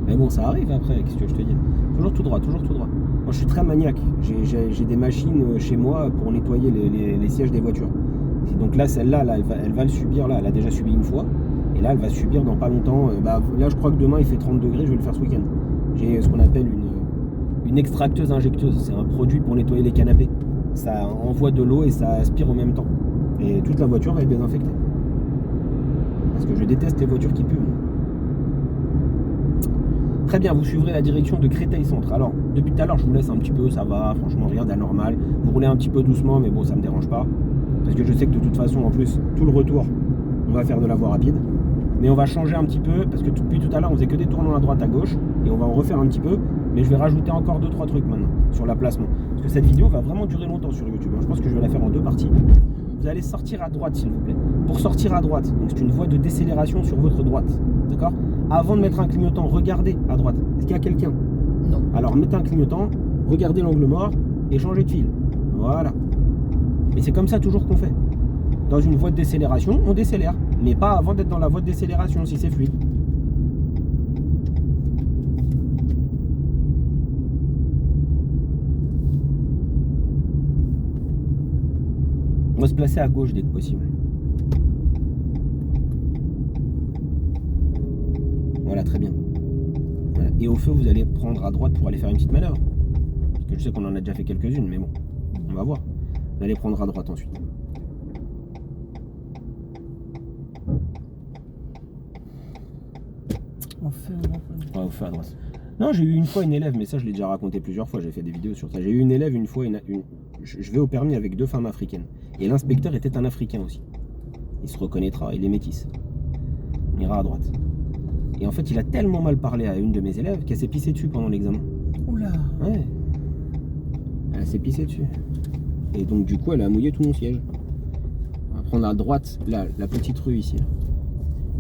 Mais bon, ça arrive après, qu'est-ce que je te dis? Toujours tout droit, toujours tout droit. Moi, je suis très maniaque. J'ai des machines chez moi pour nettoyer les sièges des voitures. Et donc là, celle-là, là, elle va le subir, là. Elle a déjà subi une fois. Et là, elle va subir dans pas longtemps. Là, je crois que demain, il fait 30 degrés, je vais le faire ce week-end. J'ai ce qu'on appelle une extracteuse injecteuse. C'est un produit pour nettoyer les canapés. Ça envoie de l'eau et ça aspire en même temps. Et toute la voiture va être désinfectée. Parce que je déteste les voitures qui puent. Très bien, vous suivrez la direction de Créteil Centre. Alors, depuis tout à l'heure, je vous laisse un petit peu, ça va, franchement, rien d'anormal. Vous roulez un petit peu doucement, mais bon, ça me dérange pas. Parce que je sais que de toute façon, en plus, tout le retour, on va faire de la voie rapide. Mais on va changer un petit peu, parce que depuis tout à l'heure, on faisait que des tournants à droite, à gauche. Et on va en refaire un petit peu. Mais je vais rajouter encore 2-3 trucs maintenant, sur l'emplacement. Parce que cette vidéo va vraiment durer longtemps sur YouTube. Je pense que je vais la faire en 2 parties. Vous allez sortir à droite, s'il vous plaît. Pour sortir à droite, donc c'est une voie de décélération sur votre droite. D'accord? Avant de mettre un clignotant, regardez à droite. Est-ce qu'il y a quelqu'un? Non. Alors mettez un clignotant, regardez l'angle mort et changez de fil. Voilà. Et c'est comme ça toujours qu'on fait. Dans une voie de décélération, on décélère. Mais pas avant d'être dans la voie de décélération, si c'est fluide. On va se placer à gauche dès que possible. Voilà, très bien. Voilà. Et au feu, vous allez prendre à droite pour aller faire une petite manœuvre. Parce que je sais qu'on en a déjà fait quelques-unes, mais bon, on va voir. Vous allez prendre à droite ensuite. Au feu, Ouais, au feu à droite. Non, j'ai eu une fois une élève, mais ça je l'ai déjà raconté plusieurs fois, j'ai fait des vidéos sur ça. J'ai eu une élève une fois, je vais au permis avec 2 femmes africaines. Et l'inspecteur était un Africain aussi. Il se reconnaîtra, il est métis. On ira à droite. Et en fait, il a tellement mal parlé à une de mes élèves qu'elle s'est pissée dessus pendant l'examen. Oula. Ouais. Elle s'est pissée dessus. Et donc du coup, elle a mouillé tout mon siège. On va prendre à droite, là, la petite rue ici.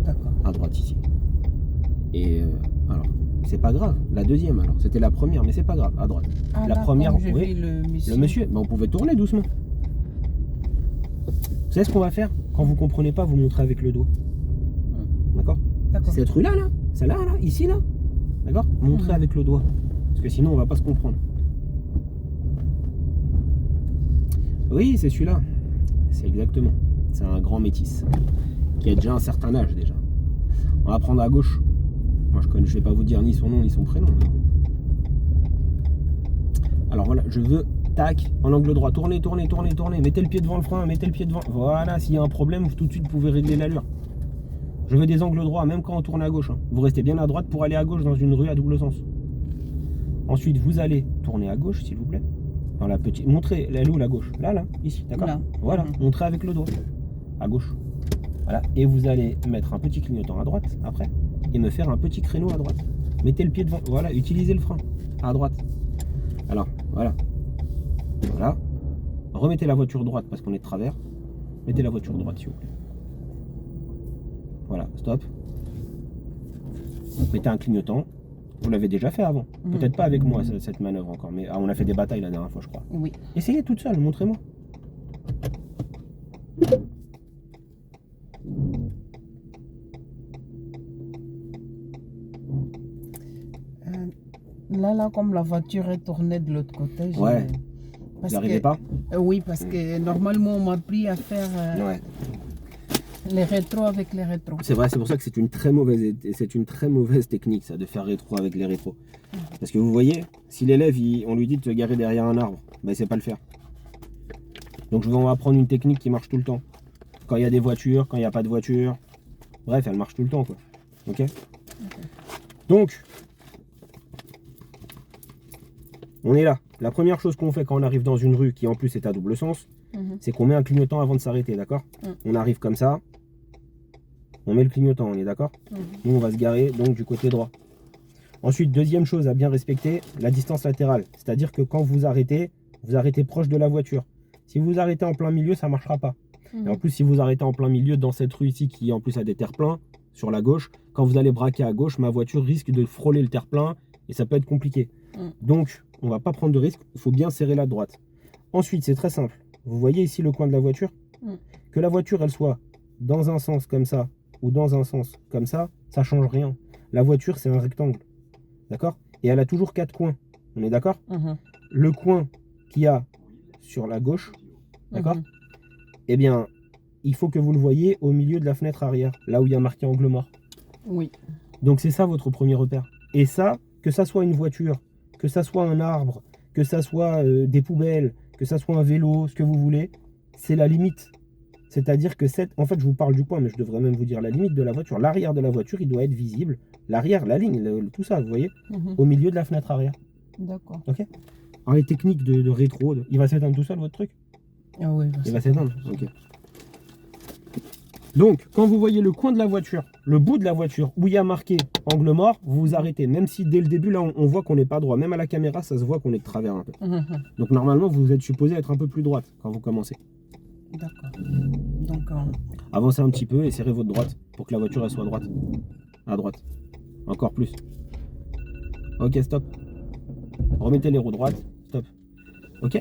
D'accord. À droite ici. Et alors, c'est pas grave. La deuxième alors, c'était la première, mais c'est pas grave. À droite. Ah, la là, première, j'ai oui. vu le monsieur. Le monsieur, ben on pouvait tourner doucement. Vous savez ce qu'on va faire? Quand vous comprenez pas, vous montrez avec le doigt. D'accord? D'accord. Cette rue-là, là, celle-là, là, ici, là. D'accord? Montrez avec le doigt. Parce que sinon, on va pas se comprendre. Oui, c'est celui-là. C'est exactement. C'est un grand métis qui a déjà un certain âge déjà. On va prendre à gauche. Moi, je vais pas vous dire ni son nom ni son prénom. Alors voilà, je veux, tac, en angle droit, tournez, tournez, tournez, tournez, mettez le pied devant le frein, mettez le pied devant. Voilà, s'il y a un problème, tout de suite, vous pouvez régler l'allure. Je veux des angles droits, même quand on tourne à gauche. Hein. Vous restez bien à droite pour aller à gauche dans une rue à double sens. Ensuite, vous allez tourner à gauche, s'il vous plaît. Dans la petite, montrez, elle est où la gauche? Là, là, ici, d'accord? Voilà, montrez avec le doigt, à gauche. Voilà, et vous allez mettre un petit clignotant à droite, après, et me faire un petit créneau à droite. Mettez le pied devant, voilà, utilisez le frein, à droite. Alors, voilà. Voilà. Remettez la voiture droite parce qu'on est de travers. Mettez la voiture droite, s'il vous plaît. Voilà, stop. Mettez un clignotant. Vous l'avez déjà fait avant. Peut-être pas avec moi, cette manœuvre encore. Mais on a fait des batailles la dernière fois, je crois. Oui. Essayez toute seule, montrez-moi. Là, comme la voiture est tournée de l'autre côté, ouais. Vous n'arrivez pas? Oui, parce que normalement, on m'a appris à faire ouais. les rétros avec les rétros. C'est vrai, c'est pour ça que c'est une très mauvaise technique, ça, de faire rétro avec les rétros. Parce que vous voyez, si l'élève, on lui dit de se garer derrière un arbre, ben, il sait pas le faire. Donc on va prendre une technique qui marche tout le temps. Quand il y a des voitures, quand il n'y a pas de voiture. Bref, elle marche tout le temps, quoi. Ok. Donc, on est là. La première chose qu'on fait quand on arrive dans une rue qui en plus est à double sens, c'est qu'on met un clignotant avant de s'arrêter, d'accord? On arrive comme ça, on met le clignotant, on est d'accord? Nous, on va se garer donc du côté droit. Ensuite, deuxième chose à bien respecter, la distance latérale. C'est-à-dire que quand vous arrêtez proche de la voiture. Si vous arrêtez en plein milieu, ça ne marchera pas. Et en plus, si vous arrêtez en plein milieu dans cette rue ici, qui en plus a des terre-pleins, sur la gauche, quand vous allez braquer à gauche, ma voiture risque de frôler le terre-plein et ça peut être compliqué. Donc, on ne va pas prendre de risque, il faut bien serrer la droite. Ensuite, c'est très simple. Vous voyez ici le coin de la voiture? Que la voiture, elle soit dans un sens comme ça ou dans un sens comme ça ne change rien. La voiture, c'est un rectangle. D'accord? Et elle a toujours 4 coins. On est d'accord? Le coin qu'il y a sur la gauche, d'accord? Eh bien, il faut que vous le voyez au milieu de la fenêtre arrière, là où il y a marqué angle mort. Oui. Donc c'est ça votre premier repère. Et ça, que ça soit une voiture, que ça soit un arbre, que ça soit des poubelles, que ça soit un vélo, ce que vous voulez, c'est la limite. C'est-à-dire que en fait, je vous parle du coin, mais je devrais même vous dire la limite de la voiture. L'arrière de la voiture, il doit être visible. L'arrière, la ligne, tout ça, vous voyez, au milieu de la fenêtre arrière. D'accord. Ok. Alors les techniques de rétro, il va s'éteindre tout seul votre truc? Ah oui. Il va s'éteindre. Ok. Donc, quand vous voyez le coin de la voiture, le bout de la voiture, où il y a marqué angle mort, vous vous arrêtez. Même si dès le début, là, on voit qu'on n'est pas droit. Même à la caméra, ça se voit qu'on est de travers un peu. Donc, normalement, vous êtes supposé être un peu plus droite quand vous commencez. D'accord. Donc, avancez un petit peu et serrez votre droite pour que la voiture, elle soit droite. À droite. Encore plus. Ok, stop. Remettez les roues droites. Stop. Ok.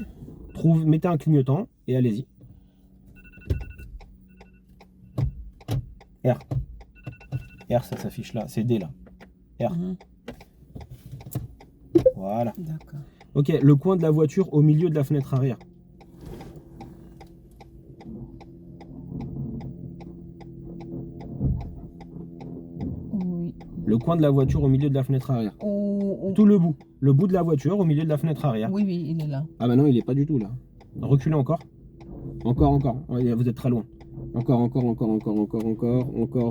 Mettez un clignotant et allez-y. R. R, ça s'affiche là. C'est D là. R. Voilà. D'accord. Ok, le coin de la voiture au milieu de la fenêtre arrière. Oui. Le coin de la voiture au milieu de la fenêtre arrière. Tout le bout. Le bout de la voiture au milieu de la fenêtre arrière. Oui, oui, il est là. Ah bah non, il est pas du tout là. Reculez encore. Encore. Ouais, vous êtes très loin. Encore,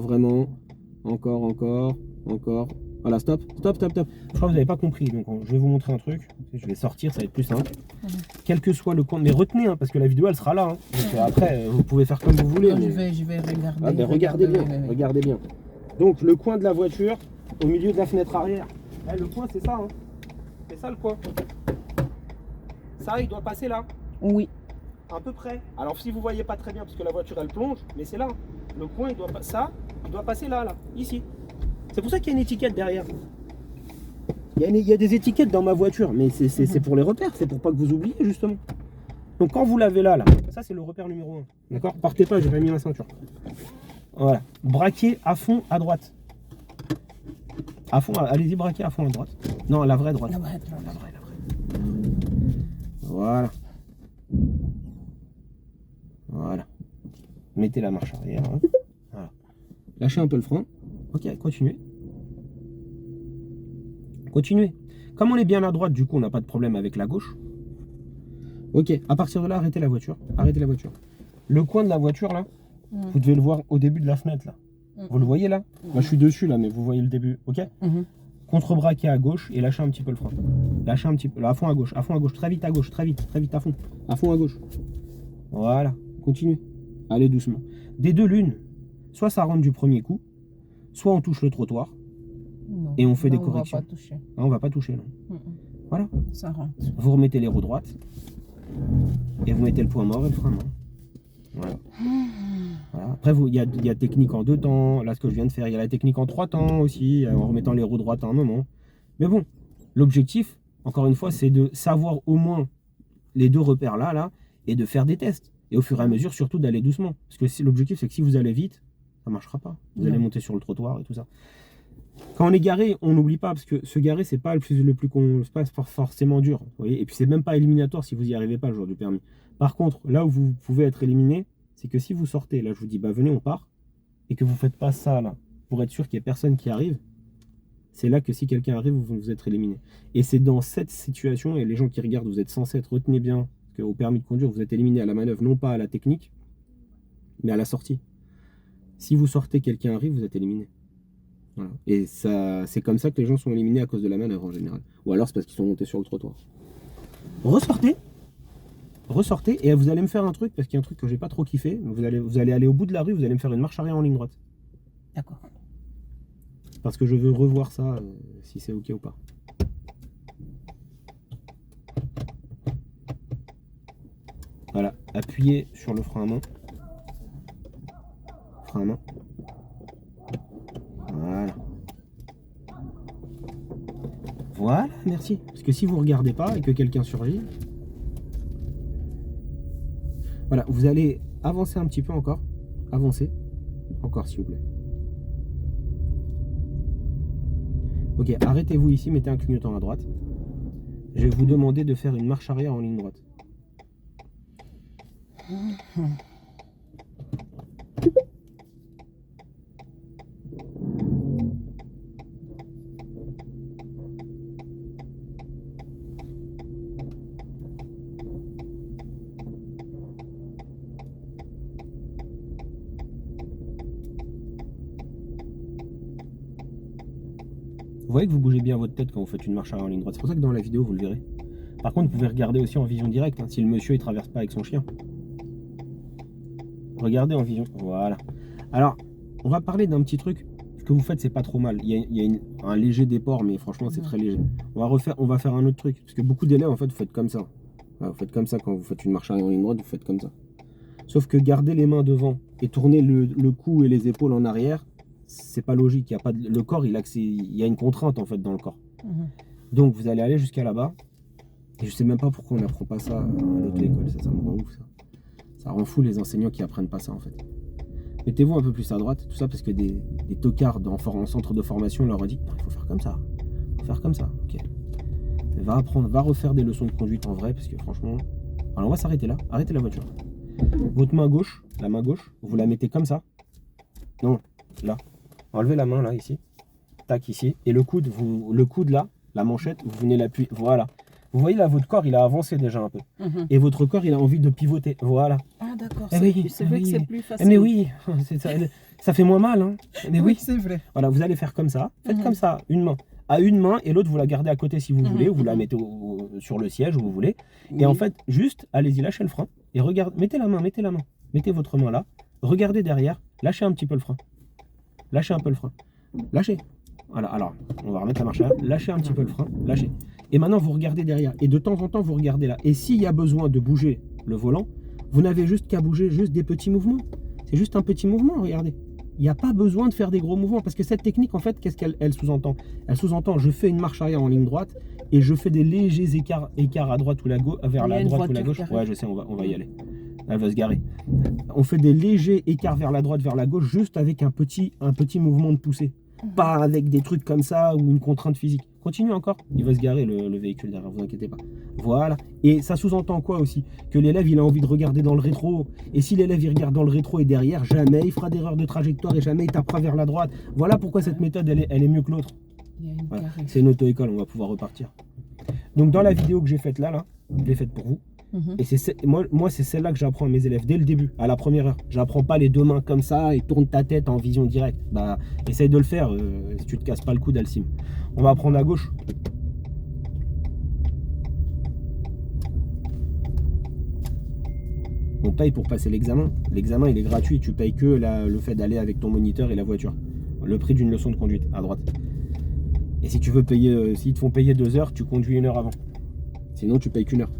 vraiment. Encore. Voilà, stop. Je crois que vous n'avez pas compris. Donc, je vais vous montrer un truc. Je vais sortir, ça va être plus simple. Quel que soit le coin. Mais retenez, hein, parce que la vidéo, elle sera là. Hein. Donc, après, vous pouvez faire comme vous voulez. Non, mais... je vais regarder. Ah, ben, regardez bien. Donc, le coin de la voiture au milieu de la fenêtre arrière. Le coin, c'est ça. Hein. C'est ça le coin. Ça, il doit passer là. Oui. À peu près. Alors si vous voyez pas très bien parce que la voiture elle plonge, mais c'est là. Le coin il doit passer là, ici. C'est pour ça qu'il y a une étiquette derrière. Il y a des étiquettes dans ma voiture, mais c'est pour les repères, c'est pour pas que vous oubliez justement. Donc quand vous l'avez là, ça c'est le repère numéro 1. D'accord? Partez pas, j'ai pas mis la ceinture. Voilà. Braquez à fond à droite. À fond, allez-y, braquez à fond à droite. Non, la vraie droite. La vraie. Voilà. Mettez la marche arrière. Hein. Voilà. Lâchez un peu le frein. Ok, continuez. Continuez. Comme on est bien à droite, du coup, on n'a pas de problème avec la gauche. Ok, à partir de là, arrêtez la voiture. Arrêtez la voiture. Le coin de la voiture, là, vous devez le voir au début de la fenêtre, là. Vous le voyez, là? Moi, je suis dessus, là, mais vous voyez le début. Ok. Contre-braqué à gauche et lâchez un petit peu le frein. Lâchez un petit peu, là, à fond à gauche, très vite à gauche, très vite, à fond à gauche. Voilà, continuez. Allez doucement. Des deux l'une, soit ça rentre du premier coup, soit on touche le trottoir Non, et on fait là, des corrections. On va pas toucher. Ah, on va pas toucher, non. Voilà. Ça rentre. Vous remettez les roues droites et vous mettez le point mort et le frein mort. Voilà. Voilà. Après, il y a technique en 2 temps. Là, ce que je viens de faire, il y a la technique en 3 temps aussi, en remettant les roues droites à un moment. Mais bon, l'objectif, encore une fois, c'est de savoir au moins les 2 repères là, et de faire des tests. Et au fur et à mesure, surtout d'aller doucement. Parce que l'objectif, c'est que si vous allez vite, ça ne marchera pas. Vous allez monter sur le trottoir et tout ça. Quand on est garé, on n'oublie pas, parce que se garer, c'est pas c'est pas forcément dur. Vous voyez, et puis c'est même pas éliminatoire si vous n'y arrivez pas le jour du permis. Par contre, là où vous pouvez être éliminé, c'est que si vous sortez, là je vous dis, bah venez, on part, et que vous faites pas ça là, pour être sûr qu'il n'y ait personne qui arrive, c'est là que si quelqu'un arrive, vous êtes éliminé. Et c'est dans cette situation, et les gens qui regardent, vous êtes censés être, retenez bien, qu'au permis de conduire, vous êtes éliminé à la manœuvre, non pas à la technique, mais à la sortie. Si vous sortez, quelqu'un arrive, vous êtes éliminé. Voilà. Et c'est comme ça que les gens sont éliminés à cause de la manœuvre en général. Ou alors c'est parce qu'ils sont montés sur le trottoir. Ressortez et vous allez me faire un truc, parce qu'il y a un truc que j'ai pas trop kiffé. Vous allez aller au bout de la rue, vous allez me faire une marche arrière en ligne droite. D'accord. Parce que je veux revoir ça, si c'est ok ou pas. Voilà, appuyez sur le frein à main. Frein à main. Voilà. Voilà, merci. Parce que si vous ne regardez pas et que quelqu'un surgit, voilà, vous allez avancer un petit peu encore. Avancez. Encore, s'il vous plaît. Ok, arrêtez-vous ici, mettez un clignotant à droite. Je vais vous demander de faire une marche arrière en ligne droite. Vous voyez que vous bougez bien votre tête quand vous faites une marche arrière en ligne droite. C'est pour ça que dans la vidéo, vous le verrez. Par contre, vous pouvez regarder aussi en vision directe, hein, si le monsieur ne traverse pas avec son chien. Regardez en vision. Voilà. Alors, on va parler d'un petit truc. Ce que vous faites, c'est pas trop mal. Il y a un léger déport, mais franchement, c'est très léger. On va faire un autre truc. Parce que beaucoup d'élèves, en fait, vous faites comme ça. Voilà, vous faites comme ça quand vous faites une marche arrière en ligne droite, vous faites comme ça. Sauf que garder les mains devant et tourner le cou et les épaules en arrière, c'est pas logique. Il y a pas de, le corps, il y a une contrainte en fait dans le corps. Donc vous allez aller jusqu'à là-bas. Et je sais même pas pourquoi on n'apprend pas ça à l'autre école. Ça me rend ouf ça. Ça rend fou les enseignants qui apprennent pas ça en fait. Mettez-vous un peu plus à droite, tout ça parce que des tocards en centre de formation leur ont dit non, il faut faire comme ça. Il faut faire comme ça. Ok. Va refaire des leçons de conduite en vrai parce que franchement. Alors on va s'arrêter là. Arrêtez la voiture. Votre main gauche, la main gauche, vous la mettez comme ça. Non, là. Enlevez la main là, ici. Tac, ici. Et le coude là, la manchette, vous venez l'appuyer. Voilà. Vous voyez là, votre corps, il a avancé déjà un peu. Et votre corps, il a envie de pivoter. Voilà. Ah d'accord, c'est vrai que c'est plus facile. Mais oui, ça fait moins mal. Hein. Mais oui, c'est vrai. Voilà, vous allez faire comme ça. Faites comme ça, une main. À une main, et l'autre, vous la gardez à côté si vous voulez, ou vous la mettez sur le siège où vous voulez. Et en fait, juste, allez-y, lâchez le frein. Et regardez, mettez la main. Mettez votre main là. Regardez derrière. Lâchez un petit peu le frein. Lâchez un peu le frein. Lâchez. Voilà, alors, on va remettre la marche arrière. Lâchez un petit peu le frein. Lâchez. Et maintenant, vous regardez derrière. Et de temps en temps, vous regardez là. Et s'il y a besoin de bouger le volant, vous n'avez juste qu'à bouger juste des petits mouvements. C'est juste un petit mouvement, regardez. Il n'y a pas besoin de faire des gros mouvements. Parce que cette technique, en fait, qu'est-ce qu'elle sous-entend? Elle sous-entend, je fais une marche arrière en ligne droite et je fais des légers écarts à droite ou vers la droite ou la gauche. Ouais, je sais, on va y aller. Elle va se garer. On fait des légers écarts vers la droite, vers la gauche, juste avec un petit mouvement de poussée. Pas avec des trucs comme ça ou une contrainte physique. Continue encore. Il va se garer le véhicule derrière, vous inquiétez pas. Voilà. Et ça sous-entend quoi aussi? Que l'élève, il a envie de regarder dans le rétro. Et si l'élève, il regarde dans le rétro et derrière, jamais il fera d'erreur de trajectoire et jamais il tapera vers la droite. Voilà pourquoi cette méthode, elle est mieux que l'autre. Voilà. C'est une auto-école, on va pouvoir repartir. Donc dans la vidéo que j'ai faite là, je l'ai faite pour vous. Et moi c'est celle-là que j'apprends à mes élèves dès le début, à la première heure. J'apprends pas les deux mains comme ça et tourne ta tête en vision directe. Bah, essaye de le faire si tu te casses pas le cou d'Alcim. On va prendre à gauche. On paye pour passer l'examen. L'examen il est gratuit, tu payes que le fait d'aller avec ton moniteur et la voiture. Le prix d'une leçon de conduite à droite. Et si tu veux payer, s'ils te font payer 2 heures, tu conduis 1 heure avant. Sinon tu payes qu'1 heure.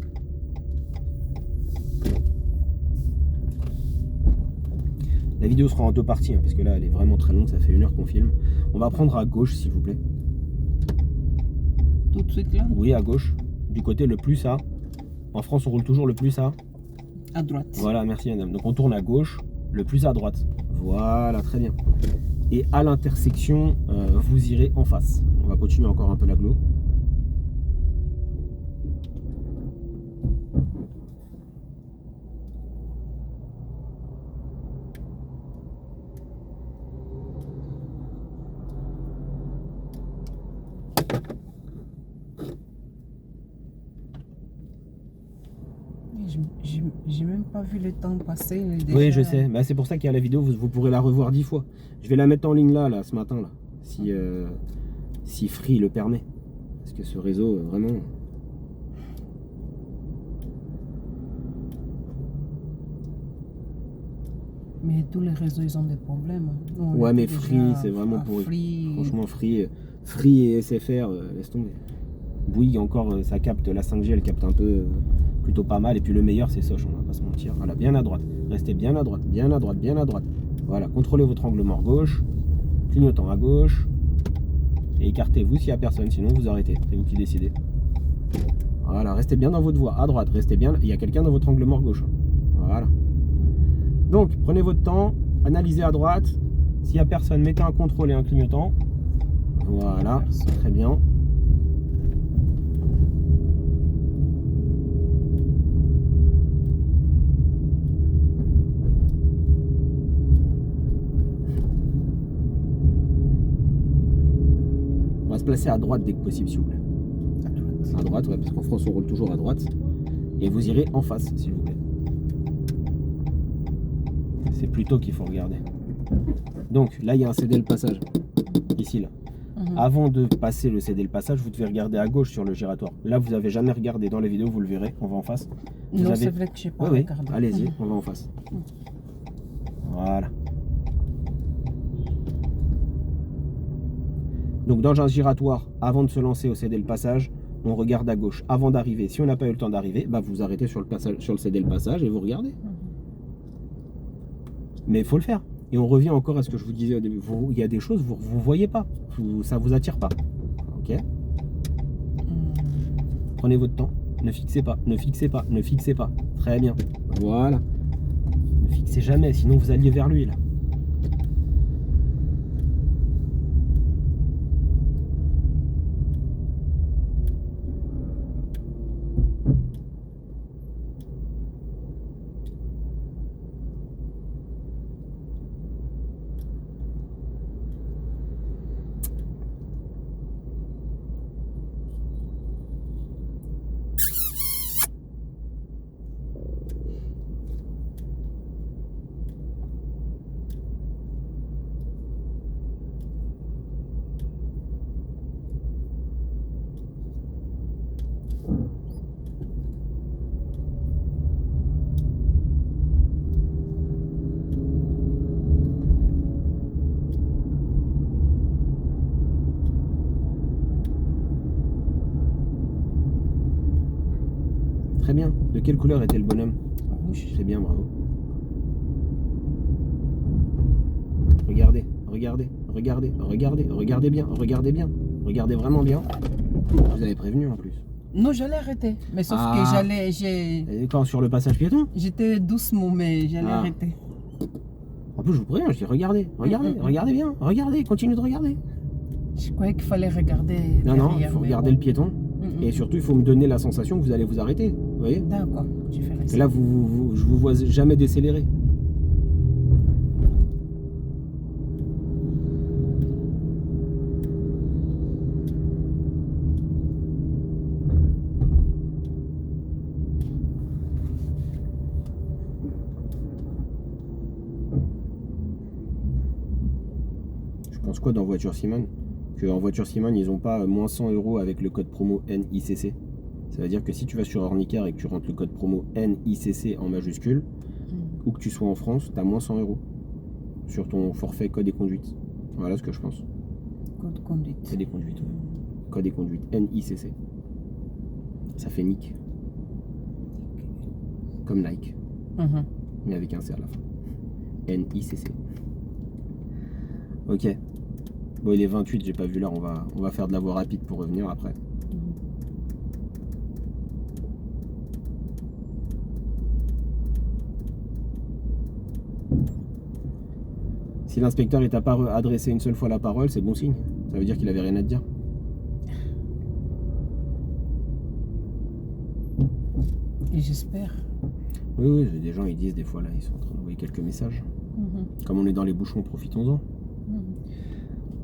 La vidéo sera en 2 parties, hein, parce que là elle est vraiment très longue, ça fait 1 heure qu'on filme. On va prendre à gauche s'il vous plaît. Tout de suite là? Oui, à gauche, du côté le plus A. En France on roule toujours le plus A. À droite. Voilà, merci madame. Donc on tourne à gauche, le plus à droite. Voilà, très bien. Et à l'intersection, vous irez en face. On va continuer encore un peu l'agglo. J'ai même pas vu le temps passer. Déjà... Oui, je sais. Bah, c'est pour ça qu'il y a la vidéo, vous pourrez la revoir 10 fois. Je vais la mettre en ligne là ce matin, là, si Free le permet. Parce que ce réseau, vraiment... Mais tous les réseaux, ils ont des problèmes. Nous, ouais, mais Free, c'est vraiment pourri. Franchement, Free et SFR, laisse tomber. Bouygues, encore, ça capte, la 5G, elle capte un peu... plutôt pas mal, et puis le meilleur c'est Soch, on va pas se mentir. Voilà, bien à droite, restez bien à droite, bien à droite, bien à droite. Voilà, contrôlez votre angle mort gauche, clignotant à gauche, et écartez-vous s'il n'y a personne, sinon vous arrêtez, c'est vous qui décidez. Voilà, restez bien dans votre voie, à droite, restez bien, il y a quelqu'un dans votre angle mort gauche. Voilà. Donc, prenez votre temps, analysez à droite, s'il n'y a personne, mettez un contrôle et un clignotant. Voilà, très bien. On va se placer à droite dès que possible, s'il vous plaît. À droite, ouais, parce qu'en France, on roule toujours à droite. Et vous irez en face, s'il vous plaît. C'est plutôt qu'il faut regarder. Donc, là, il y a un céder le passage. Ici, là. Avant de passer le céder le passage, vous devez regarder à gauche sur le giratoire. Là, vous n'avez jamais regardé dans les vidéos, vous le verrez. On va en face. Non, c'est vrai que je n'ai pas regardé. Oui, allez-y, on va en face. Voilà. Donc dans un giratoire, avant de se lancer au céder le passage, on regarde à gauche. Avant d'arriver, si on n'a pas eu le temps d'arriver, bah vous arrêtez sur le passage, sur le céder le passage et vous regardez. Mais il faut le faire. Et on revient encore à ce que je vous disais au début. Il y a des choses, vous ne voyez pas. Ça ne vous attire pas. Ok. Prenez votre temps. Ne fixez pas, ne fixez pas, ne fixez pas. Très bien. Voilà. Ne fixez jamais, sinon vous alliez vers lui là. Très bien. De quelle couleur était le bonhomme? Rouge. C'est bien, bravo. Regardez, regardez, regardez, regardez, regardez bien, regardez bien. Regardez vraiment bien. Vous avez prévenu en plus. Non, j'allais arrêter. Mais sauf que j'allais... Quand sur le passage piéton? J'étais doucement, mais j'allais arrêter. En plus, je vous préviens, je dis regardez, regardez, regardez bien, regardez, continuez de regarder. Je croyais qu'il fallait regarder Non, derrière. il faut mais regarder bon. le piéton. Et surtout, il faut me donner la sensation que vous allez vous arrêter. Vous voyez? D'accord, je ferai Et ça. là, je vous vois jamais décélérer. Je pense quoi dans Voiture Simone? En Voiture Simone, ils n'ont pas moins 100 € avec le code promo NICC. Ça veut dire que si tu vas sur Ornicar et que tu rentres le code promo NICC en majuscule, ou que tu sois en France, tu as moins 100 € sur ton forfait code et conduite. Voilà ce que je pense. Code de conduite. Code et conduite, ouais. Code et conduite NICC. Ça fait Nick. Comme like, mais avec un C à la fin. NICC. Ok. Bon, il est 28, j'ai pas vu l'heure, on va faire de la voie rapide pour revenir après. Si l'inspecteur t'a pas adressé une seule fois la parole, c'est bon signe. Ça veut dire qu'il avait rien à te dire. Et j'espère. Oui, des gens ils disent des fois là, ils sont en train d'envoyer quelques messages. Comme on est dans les bouchons, profitons-en.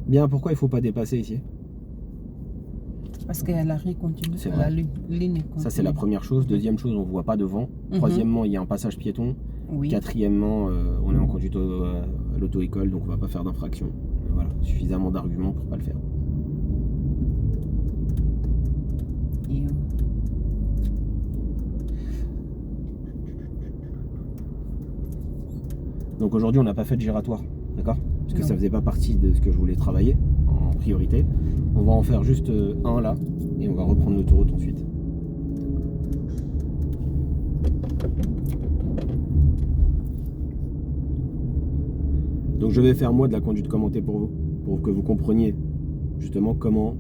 Bien, pourquoi il faut pas dépasser ici? Parce que la rue continue. C'est La vrai. ligne continue. Ça c'est la première chose. Deuxième chose, on voit pas devant. Troisièmement, il y a un passage piéton. Oui. Quatrièmement, on est en conduite à l'auto-école, donc on va pas faire d'infraction. Voilà, suffisamment d'arguments pour pas le faire. Et, Donc aujourd'hui, on n'a pas fait de giratoire, d'accord? Parce que Non. ça faisait pas partie de ce que je voulais travailler en priorité. On va en faire juste un là, et on va reprendre l'autoroute ensuite. Donc je vais faire moi de la conduite commentée pour vous, pour que vous compreniez justement comment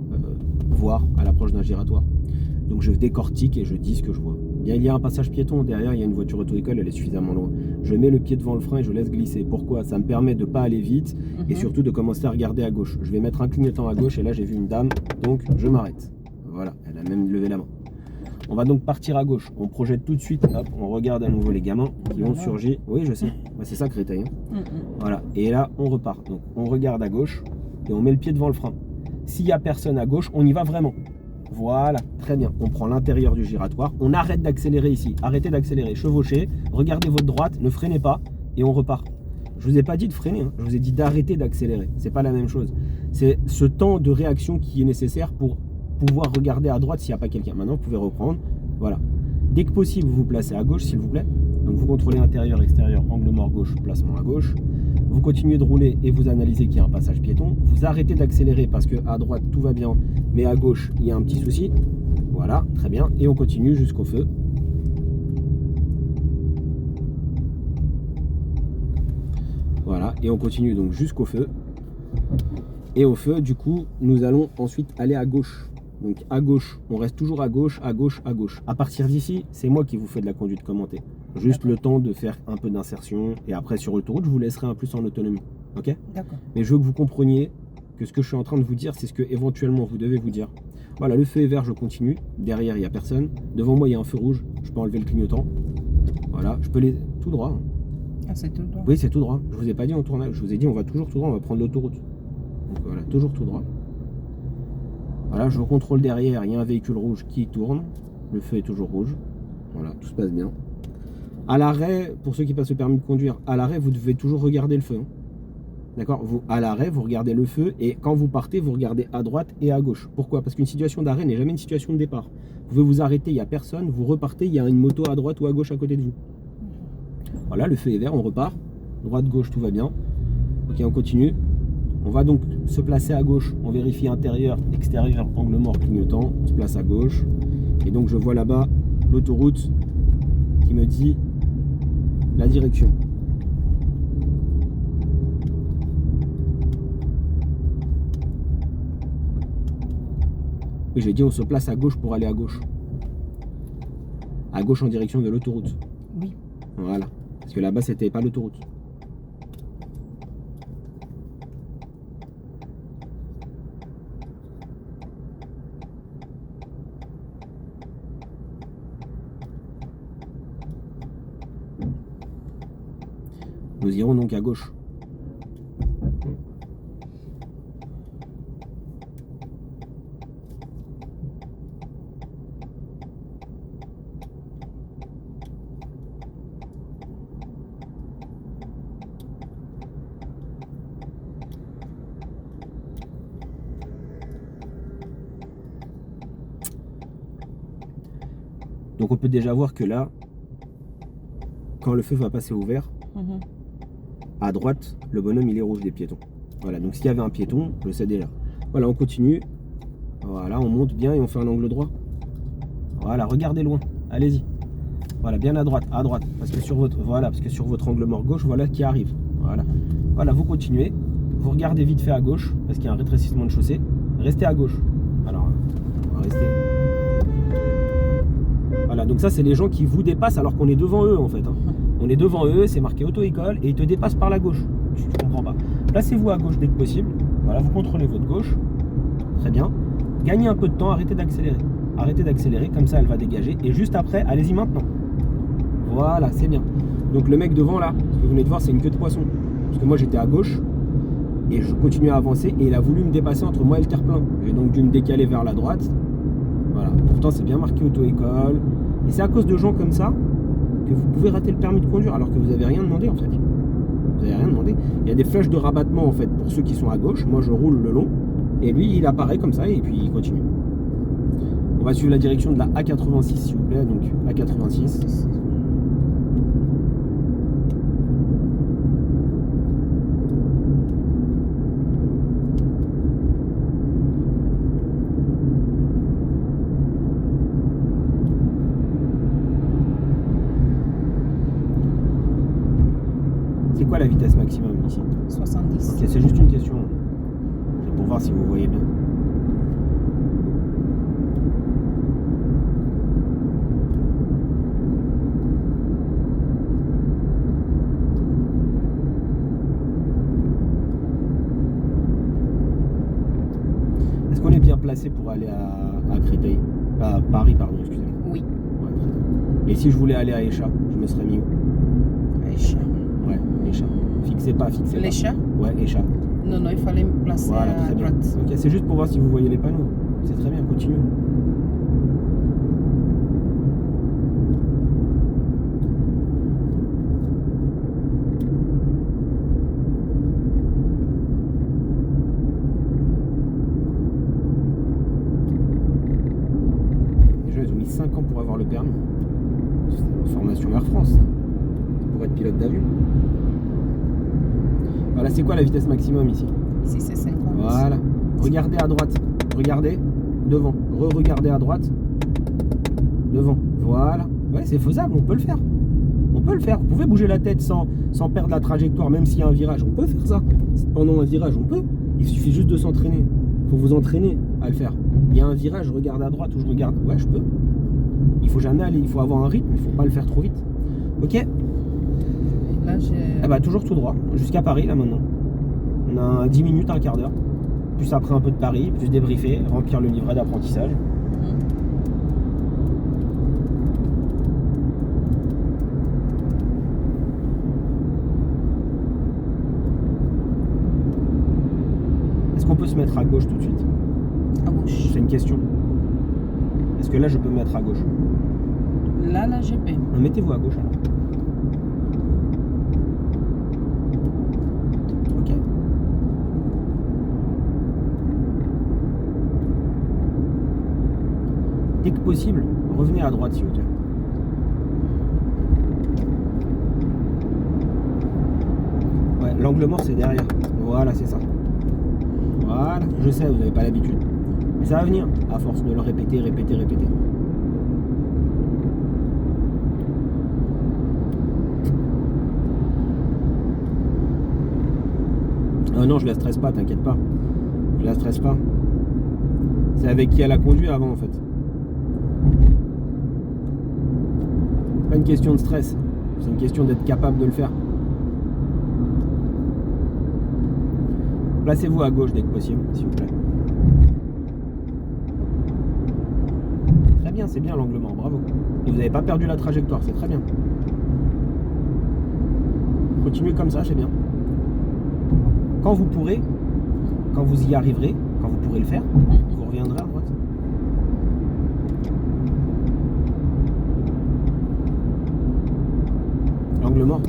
voir à l'approche d'un giratoire. Donc je décortique et je dis ce que je vois. Bien, il y a un passage piéton, derrière il y a une voiture auto-école, elle est suffisamment loin. Je mets le pied devant le frein et je laisse glisser. Pourquoi? Ça me permet de ne pas aller vite et surtout de commencer à regarder à gauche. Je vais mettre un clignotant à gauche et là j'ai vu une dame, donc je m'arrête. Voilà, elle a même levé la main. On va donc partir à gauche. On projette tout de suite, hop, on regarde à nouveau les gamins qui ont surgi. Oui, je sais, c'est ça Créteil. Hein. Voilà, et là on repart. Donc on regarde à gauche et on met le pied devant le frein. S'il n'y a personne à gauche, on y va vraiment. Voilà, très bien. On prend l'intérieur du giratoire. On arrête d'accélérer ici. Arrêtez d'accélérer. Chevauchez. Regardez votre droite. Ne freinez pas. Et on repart. Je vous ai pas dit de freiner. Hein. Je vous ai dit d'arrêter d'accélérer. C'est pas la même chose. C'est ce temps de réaction qui est nécessaire pour pouvoir regarder à droite s'il n'y a pas quelqu'un. Maintenant, vous pouvez reprendre. Voilà. Dès que possible, vous vous placez à gauche, s'il vous plaît. Donc, vous contrôlez intérieur, extérieur, angle mort gauche, placement à gauche. Vous continuez de rouler et vous analysez qu'il y a un passage piéton. Vous arrêtez d'accélérer parce qu'à droite, tout va bien, mais à gauche, il y a un petit souci. Voilà, très bien. Et on continue jusqu'au feu. Voilà, et on continue donc jusqu'au feu. Et au feu, du coup, nous allons ensuite aller à gauche. Donc à gauche, on reste toujours à gauche, à gauche, à gauche. À partir d'ici, c'est moi qui vous fais de la conduite commentée. Juste le temps de faire un peu d'insertion. Et après, sur l'autoroute, je vous laisserai un plus en autonomie. Ok? D'accord. Mais je veux que vous compreniez que ce que je suis en train de vous dire, c'est ce que éventuellement vous devez vous dire. Voilà, le feu est vert, je continue. Derrière, il n'y a personne. Devant moi, il y a un feu rouge. Je peux enlever le clignotant. Voilà, je peux les... tout droit. Hein. Ah, c'est tout droit. Oui, c'est tout droit. Je vous ai pas dit en tournage. Je vous ai dit, on va toujours tout droit, on va prendre l'autoroute. Donc voilà, toujours tout droit. Voilà, je contrôle derrière, il y a un véhicule rouge qui tourne. Le feu est toujours rouge. Voilà, tout se passe bien. À l'arrêt, pour ceux qui passent le permis de conduire, à l'arrêt, vous devez toujours regarder le feu. Hein. D'accord? À l'arrêt, vous regardez le feu et quand vous partez, vous regardez à droite et à gauche. Pourquoi? Parce qu'une situation d'arrêt n'est jamais une situation de départ. Vous pouvez vous arrêter, il n'y a personne, vous repartez, il y a une moto à droite ou à gauche à côté de vous. Voilà, le feu est vert, on repart. Droite, gauche, tout va bien. Ok, on continue. On va donc se placer à gauche. On vérifie intérieur, extérieur, angle mort, clignotant. On se place à gauche. Et donc je vois là-bas l'autoroute qui me dit la direction. Et j'ai dit on se place à gauche pour aller à gauche. À gauche en direction de l'autoroute. Oui. Voilà. Parce que là-bas, c'était pas l'autoroute. Nous irons donc à gauche. Donc on peut déjà voir que là, quand le feu va passer au vert, à droite, le bonhomme il est rouge des piétons. Voilà, donc s'il y avait un piéton, je le sais déjà. Voilà, on continue. Voilà, on monte bien et on fait un angle droit. Voilà, regardez loin, allez-y. Voilà, bien à droite, parce que sur votre angle mort gauche, voilà qui arrive. Voilà, voilà, vous continuez, vous regardez vite fait à gauche, parce qu'il y a un rétrécissement de chaussée. Restez à gauche. Alors, on va rester. Voilà, donc ça c'est les gens qui vous dépassent alors qu'on est devant eux en fait. On est devant eux, c'est marqué auto-école et ils te dépassent par la gauche. Je comprends pas. Placez-vous à gauche dès que possible. Voilà, vous contrôlez votre gauche. Très bien. Gagnez un peu de temps, arrêtez d'accélérer. Arrêtez d'accélérer, comme ça elle va dégager. Et juste après, allez-y maintenant. Voilà, c'est bien. Donc le mec devant là, ce que vous venez de voir, c'est une queue de poisson. Parce que moi j'étais à gauche et je continuais à avancer et il a voulu me dépasser entre moi et le terre-plein. J'ai donc dû me décaler vers la droite. Voilà, pourtant c'est bien marqué auto-école. Et c'est à cause de gens comme ça que vous pouvez rater le permis de conduire alors que vous n'avez rien demandé en fait. Vous n'avez rien demandé. Il y a des flèches de rabattement en fait pour ceux qui sont à gauche. Moi je roule le long et lui il apparaît comme ça et puis il continue. On va suivre la direction de la A86 s'il vous plaît, donc A86. C'est quoi la vitesse maximum ici? 70. Ok, c'est juste une question. C'est pour voir si vous voyez bien. Est-ce qu'on est bien placé pour aller à Créteil? À Paris, pardon, excusez-moi. Oui. Ouais, très bien. Et si je voulais aller à Échat, je me serais mis où? Échat. Ouais, Échat. Fixez pas. L'échat? Ouais, Échat. Non, il fallait me placer Voilà, à très bien. droite. Ok, c'est juste pour voir si vous voyez les panneaux. C'est très bien, continuez. Déjà, ils ont mis 5 ans pour avoir le permis. C'est une formation Air France, ça. Pour être pilote d'avion. Voilà, c'est quoi la vitesse maximum ici? Ici, c'est 50. Voilà. Regardez à droite. Regardez devant. Re-regardez à droite. Devant. Voilà. Ouais, c'est faisable, on peut le faire. On peut le faire. Vous pouvez bouger la tête sans perdre la trajectoire, même s'il y a un virage. On peut faire ça. Pendant un virage, on peut. Il suffit juste de s'entraîner. Il faut vous entraîner à le faire. Il y a un virage, je regarde à droite ou je regarde. Ouais, je peux. Il faut jamais aller. Il faut avoir un rythme. Il faut pas le faire trop vite. Ok. Et là, j'ai. Ah bah toujours tout droit. Jusqu'à Paris, là, maintenant. On a 10 minutes, un quart d'heure. Plus après un peu de Paris, plus débriefer, remplir le livret d'apprentissage. Est-ce qu'on peut se mettre à gauche tout de suite? À gauche. C'est une question. Est-ce que là je peux me mettre à gauche? Là, la GP. Mettez-vous à gauche alors. Ok. Dès que possible, revenez à droite s'il vous plaît. Ouais, l'angle mort c'est derrière. Voilà, c'est ça. Voilà, je sais, vous n'avez pas l'habitude. Mais ça va venir, à force de le répéter. Non, je la stresse pas, t'inquiète pas. Je la stresse pas. C'est avec qui elle a conduit avant en fait. C'est pas une question de stress, c'est une question d'être capable de le faire. Placez-vous à gauche dès que possible, s'il vous plaît. Très bien, c'est bien l'angle mort, bravo. Et vous n'avez pas perdu la trajectoire, c'est très bien. Continuez comme ça, c'est bien. Quand vous pourrez, quand vous y arriverez, quand vous pourrez le faire, vous reviendrez à droite. L'angle mort.